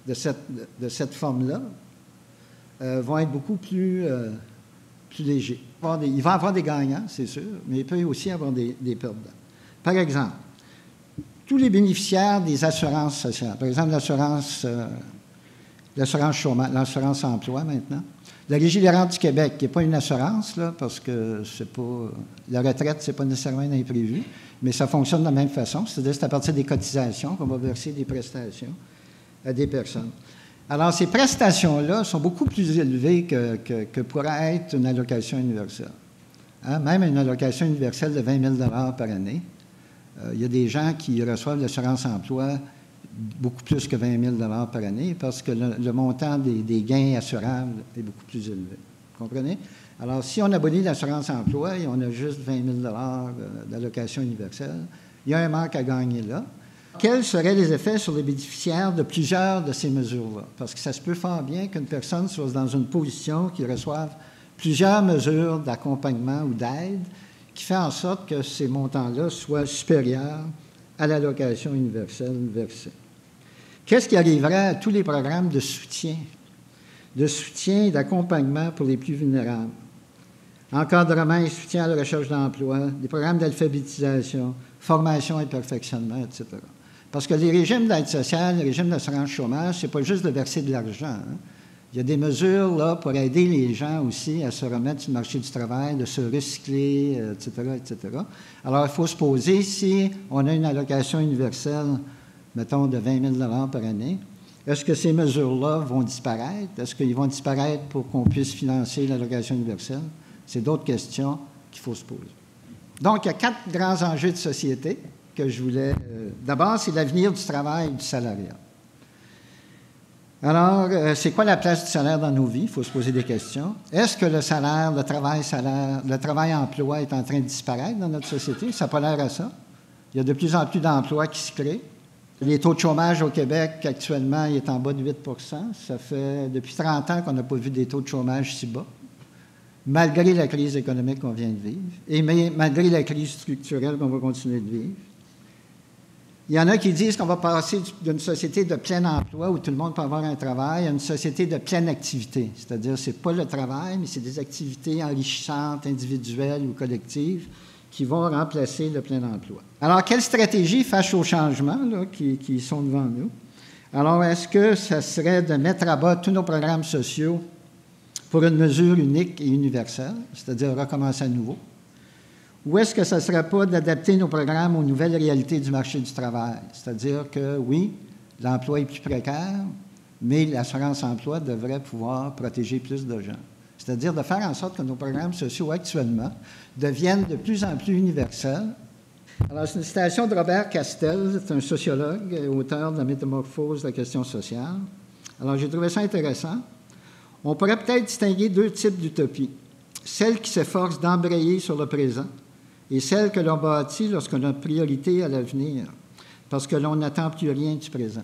de cette forme-là, vont être beaucoup plus légers. Il va y avoir des gagnants, c'est sûr, mais il peut aussi y avoir des perdants. Par exemple, tous les bénéficiaires des assurances sociales, par exemple l'assurance chômage, l'assurance emploi maintenant, la Régie des rentes du Québec, qui n'est pas une assurance, là, parce que c'est pas la retraite, c'est pas nécessairement un imprévu, mais ça fonctionne de la même façon, c'est-à-dire que c'est à partir des cotisations qu'on va verser des prestations à des personnes. Alors, ces prestations-là sont beaucoup plus élevées que pourrait être une allocation universelle. Hein? Même une allocation universelle de 20 000 $ par année, il y a des gens qui reçoivent l'assurance-emploi beaucoup plus que 20 000 $ par année parce que le montant des gains assurables est beaucoup plus élevé. Vous comprenez? Alors, si on abolit l'assurance-emploi et on a juste 20 000 $ d'allocation universelle, il y a un manque à gagner là. Quels seraient les effets sur les bénéficiaires de plusieurs de ces mesures-là? Parce que ça se peut fort bien qu'une personne soit dans une position qui reçoive plusieurs mesures d'accompagnement ou d'aide qui fait en sorte que ces montants-là soient supérieurs à l'allocation universelle versée. Qu'est-ce qui arriverait à tous les programmes de soutien et d'accompagnement pour les plus vulnérables? Encadrement et soutien à la recherche d'emploi, des programmes d'alphabétisation, formation et perfectionnement, etc. Parce que les régimes d'aide sociale, les régimes d'assurance chômage, ce n'est pas juste de verser de l'argent. Hein. Il y a des mesures là, pour aider les gens aussi à se remettre sur le marché du travail, de se recycler, etc., etc. Alors, il faut se poser, si on a une allocation universelle, mettons, de 20 000 $ par année, est-ce que ces mesures-là vont disparaître? Est-ce qu'ils vont disparaître pour qu'on puisse financer l'allocation universelle? C'est d'autres questions qu'il faut se poser. Donc, il y a 4 grands enjeux de société que je voulais... D'abord, c'est l'avenir du travail et du salariat. Alors, c'est quoi la place du salaire dans nos vies? Il faut se poser des questions. Est-ce que le travail-emploi est en train de disparaître dans notre société? Ça n'a pas l'air à ça. Il y a de plus en plus d'emplois qui se créent. Les taux de chômage au Québec, actuellement, il est en bas de 8 %. Ça fait depuis 30 ans qu'on n'a pas vu des taux de chômage si bas, malgré la crise économique qu'on vient de vivre, et malgré la crise structurelle qu'on va continuer de vivre. Il y en a qui disent qu'on va passer d'une société de plein emploi où tout le monde peut avoir un travail à une société de pleine activité. C'est-à-dire, ce n'est pas le travail, mais c'est des activités enrichissantes, individuelles ou collectives qui vont remplacer le plein emploi. Alors, quelle stratégie face aux changements là, qui sont devant nous? Alors, est-ce que ça serait de mettre à bas tous nos programmes sociaux pour une mesure unique et universelle, c'est-à-dire recommencer à nouveau? Ou est-ce que ça ne serait pas d'adapter nos programmes aux nouvelles réalités du marché du travail? C'est-à-dire que, oui, l'emploi est plus précaire, mais l'assurance-emploi devrait pouvoir protéger plus de gens. C'est-à-dire de faire en sorte que nos programmes sociaux actuellement deviennent de plus en plus universels. Alors, c'est une citation de Robert Castel, c'est un sociologue et auteur de La métamorphose de la question sociale. Alors, j'ai trouvé ça intéressant. On pourrait peut-être distinguer 2 types d'utopies. Celle qui s'efforce d'embrayer sur le présent et celle que l'on bâtit lorsqu'on a priorité à l'avenir, parce que l'on n'attend plus rien du présent.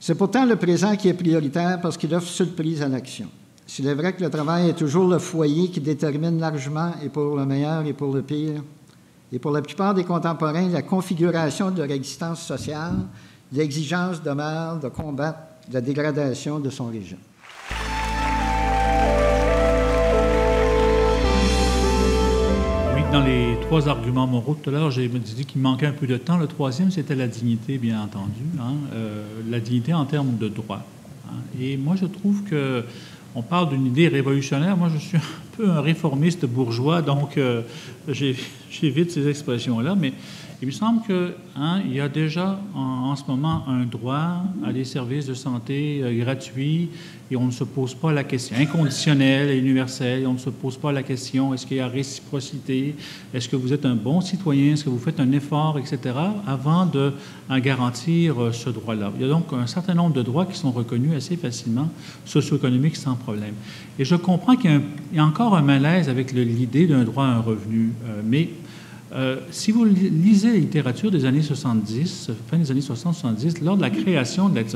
C'est pourtant le présent qui est prioritaire parce qu'il offre surprise à l'action. S'il est vrai que le travail est toujours le foyer qui détermine largement, et pour le meilleur et pour le pire, et pour la plupart des contemporains, la configuration de leur existence sociale, l'exigence demeure de combattre la dégradation de son régime. Dans les 3 arguments moraux, tout à l'heure, j'ai dit qu'il manquait un peu de temps. Le 3e, c'était la dignité, bien entendu. La dignité en termes de droit. Et moi, je trouve qu'on parle d'une idée révolutionnaire. Moi, je suis un peu un réformiste bourgeois, donc j'évite ces expressions-là. Mais il me semble qu'il y a déjà en ce moment un droit à des services de santé gratuits et on ne se pose pas la question, inconditionnelle et universelle, et on ne se pose pas la question, est-ce qu'il y a réciprocité, est-ce que vous êtes un bon citoyen, est-ce que vous faites un effort, etc., avant de garantir ce droit-là. Il y a donc un certain nombre de droits qui sont reconnus assez facilement, socio-économiques, sans problème. Et je comprends qu'il y a encore un malaise avec l'idée d'un droit à un revenu, mais si vous lisez la littérature des années 70, fin des années 60-70, lors de la création de l'aide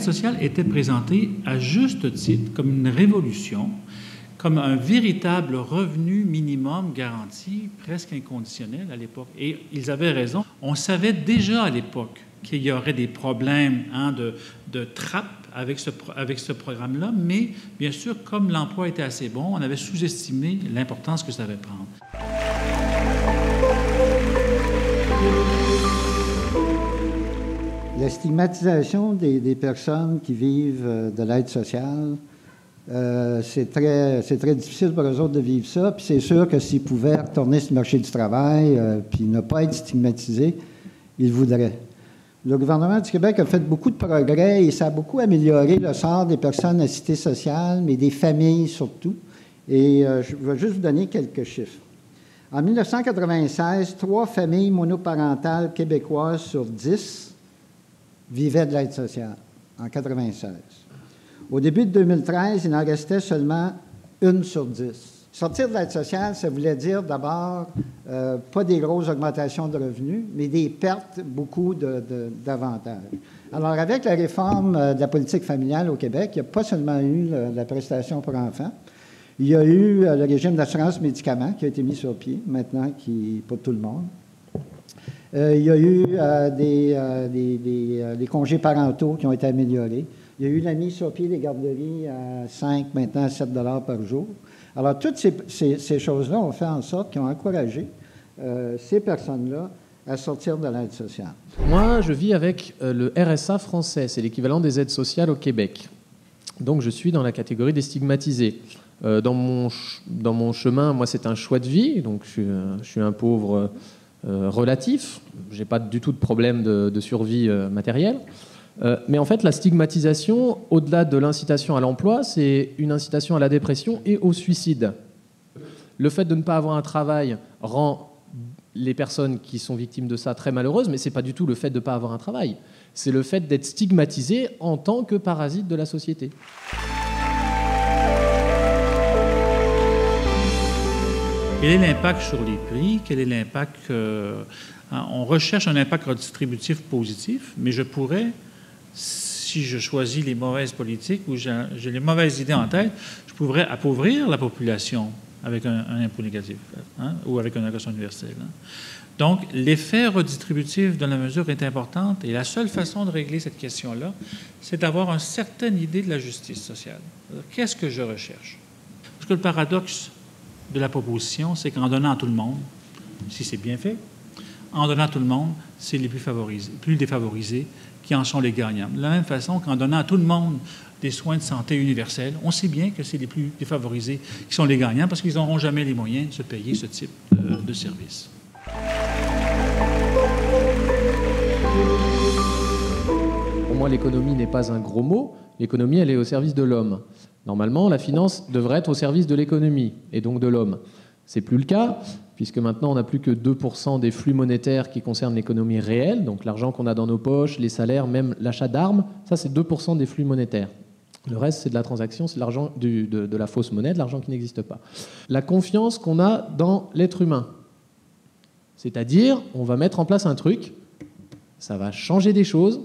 sociale était présentée à juste titre comme une révolution, comme un véritable revenu minimum garanti, presque inconditionnel à l'époque. Et ils avaient raison. On savait déjà à l'époque qu'il y aurait des problèmes de trappe avec ce programme-là, mais bien sûr, comme l'emploi était assez bon, on avait sous-estimé l'importance que ça allait prendre. La stigmatisation des personnes qui vivent de l'aide sociale, c'est très difficile pour eux autres de vivre ça. Puis c'est sûr que s'ils pouvaient retourner sur le marché du travail puis ne pas être stigmatisés, ils le voudraient. Le gouvernement du Québec a fait beaucoup de progrès et ça a beaucoup amélioré le sort des personnes à cité sociale, mais des familles surtout. Et je vais juste vous donner quelques chiffres. En 1996, 3 familles monoparentales québécoises sur 10 vivaient de l'aide sociale, en 1996. Au début de 2013, il en restait seulement 1 sur 10. Sortir de l'aide sociale, ça voulait dire d'abord pas des grosses augmentations de revenus, mais des pertes, beaucoup d'avantages. Alors, avec la réforme de la politique familiale au Québec, il n'y a pas seulement eu la prestation pour enfants, il y a eu le régime d'assurance médicaments qui a été mis sur pied, maintenant, qui pour tout le monde. Il y a eu des congés parentaux qui ont été améliorés. Il y a eu la mise sur pied des garderies à 5, maintenant à 7 $ par jour. Alors, toutes ces choses-là ont fait en sorte qu'ils ont encouragé ces personnes-là à sortir de l'aide sociale. Moi, je vis avec le RSA français. C'est l'équivalent des aides sociales au Québec. donc je suis dans la catégorie des stigmatisés. Dans mon chemin, moi, c'est un choix de vie, donc je suis un pauvre relatif, je n'ai pas du tout de problème de survie matérielle. Mais en fait, la stigmatisation, au-delà de l'incitation à l'emploi, c'est une incitation à la dépression et au suicide. Le fait de ne pas avoir un travail rend les personnes qui sont victimes de ça très malheureuses, mais ce n'est pas du tout le fait de ne pas avoir un travail. C'est le fait d'être stigmatisé en tant que parasite de la société. Quel est l'impact sur les prix? Quel est l'impact? On recherche un impact redistributif positif, mais je pourrais, si je choisis les mauvaises politiques ou j'ai les mauvaises idées en tête, je pourrais appauvrir la population avec un impôt négatif ou avec une allocation universelle. Donc, l'effet redistributif de la mesure est important et la seule façon de régler cette question-là, c'est d'avoir une certaine idée de la justice sociale. Qu'est-ce que je recherche? Parce que le paradoxe de la proposition, c'est qu'en donnant à tout le monde, si c'est bien fait, en donnant à tout le monde, c'est les plus défavorisés qui en sont les gagnants. De la même façon qu'en donnant à tout le monde des soins de santé universels, on sait bien que c'est les plus défavorisés qui sont les gagnants parce qu'ils n'auront jamais les moyens de se payer ce type de service. Pour moi, l'économie n'est pas un gros mot. L'économie, elle est au service de l'homme. Normalement, la finance devrait être au service de l'économie et donc de l'homme. Ce n'est plus le cas, puisque maintenant, on n'a plus que 2% des flux monétaires qui concernent l'économie réelle, donc l'argent qu'on a dans nos poches, les salaires, même l'achat d'armes, ça, c'est 2% des flux monétaires. Le reste, c'est de la transaction, c'est de l'argent de la fausse monnaie, de l'argent qui n'existe pas. La confiance qu'on a dans l'être humain. C'est-à-dire, on va mettre en place un truc, ça va changer des choses.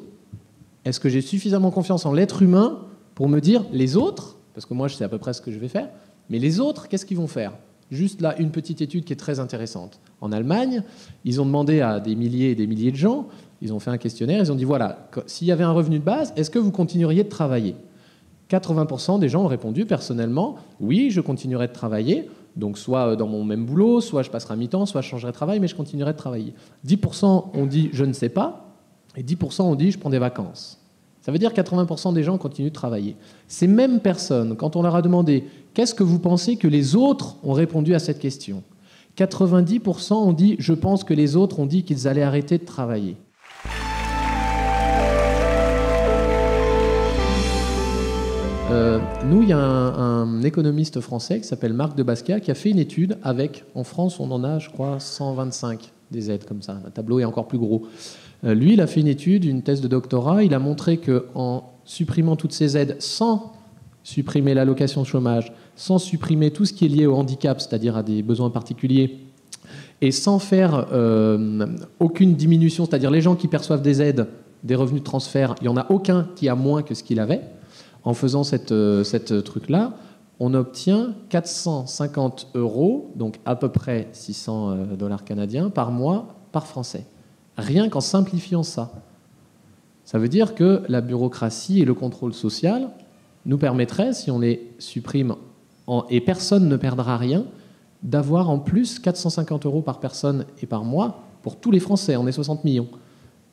Est-ce que j'ai suffisamment confiance en l'être humain pour me dire, les autres, parce que moi, je sais à peu près ce que je vais faire, mais les autres, qu'est-ce qu'ils vont faire? Juste là, une petite étude qui est très intéressante. En Allemagne, ils ont demandé à des milliers et des milliers de gens, ils ont fait un questionnaire, ils ont dit, voilà, s'il y avait un revenu de base, est-ce que vous continueriez de travailler? 80% des gens ont répondu, personnellement, oui, je continuerai de travailler, donc soit dans mon même boulot, soit je passerai à mi-temps, soit je changerai de travail, mais je continuerai de travailler. 10% ont dit, je ne sais pas, et 10% ont dit, je prends des vacances. Ça veut dire que 80% des gens continuent de travailler. Ces mêmes personnes, quand on leur a demandé « Qu'est-ce que vous pensez que les autres ont répondu à cette question ?» 90% ont dit « Je pense que les autres ont dit qu'ils allaient arrêter de travailler. » Nous, il y a un économiste français qui s'appelle Marc de Basquiat qui a fait une étude avec, en France, on en a, je crois, 125 des aides comme ça. Le tableau est encore plus gros. Lui, il a fait une étude, une thèse de doctorat. Il a montré qu'en supprimant toutes ces aides sans supprimer l'allocation chômage, sans supprimer tout ce qui est lié au handicap, c'est-à-dire à des besoins particuliers, et sans faire aucune diminution, c'est-à-dire les gens qui perçoivent des aides, des revenus de transfert, il n'y en a aucun qui a moins que ce qu'il avait. En faisant cette truc-là, on obtient 450 €, donc à peu près 600 $ canadiens par mois par Français. Rien qu'en simplifiant ça. Ça veut dire que la bureaucratie et le contrôle social nous permettraient, si on les supprime, et personne ne perdra rien, d'avoir en plus 450 € par personne et par mois pour tous les Français. On est 60 millions.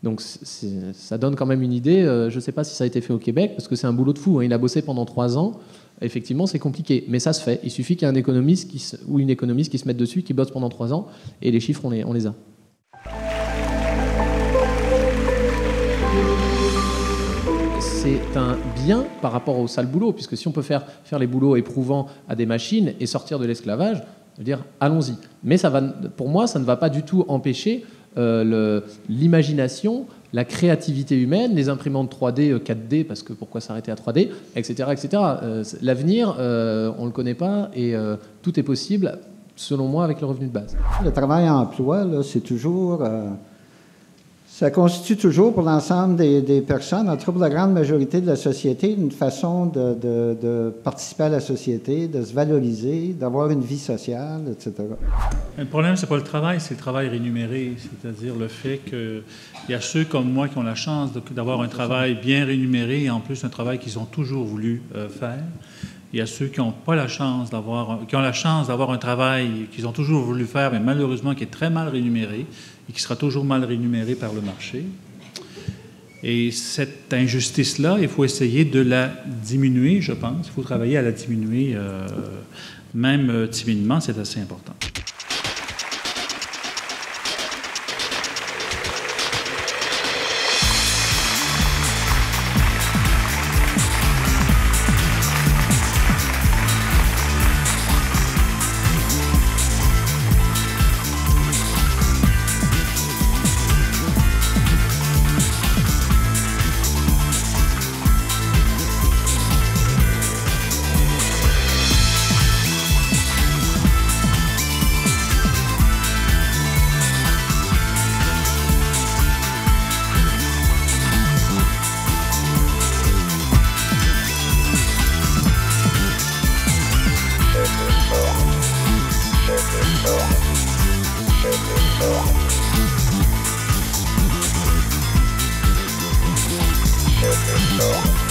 Donc ça donne quand même une idée. Je ne sais pas si ça a été fait au Québec, parce que c'est un boulot de fou. Hein. Il a bossé pendant 3 ans. Effectivement, c'est compliqué. Mais ça se fait. Il suffit qu'il y ait un économiste ou une économiste qui se mette dessus, qui bosse pendant 3 ans, et les chiffres, on les a. C'est un bien par rapport au sale boulot, puisque si on peut faire les boulots éprouvants à des machines et sortir de l'esclavage, je veux dire, allons-y. Mais ça va, pour moi, ça ne va pas du tout empêcher l'imagination, la créativité humaine, les imprimantes 3D, 4D, parce que pourquoi s'arrêter à 3D, etc. etc. L'avenir, on ne le connaît pas et tout est possible, selon moi, avec le revenu de base. Le travail-emploi, c'est toujours... ça constitue toujours pour l'ensemble des personnes, en tout cas pour la grande majorité de la société, une façon de participer à la société, de se valoriser, d'avoir une vie sociale, etc. Le problème, c'est pas le travail, c'est le travail rémunéré, c'est-à-dire le fait qu'il y a ceux comme moi qui ont la chance d'avoir un travail bien rémunéré et en plus un travail qu'ils ont toujours voulu faire. Il y a ceux qui n'ont pas la chance qui ont la chance d'avoir un travail qu'ils ont toujours voulu faire, mais malheureusement qui est très mal rémunéré et qui sera toujours mal rémunéré par le marché. Et cette injustice-là, il faut essayer de la diminuer, je pense. Il faut travailler à la diminuer, même timidement, c'est assez important. Chef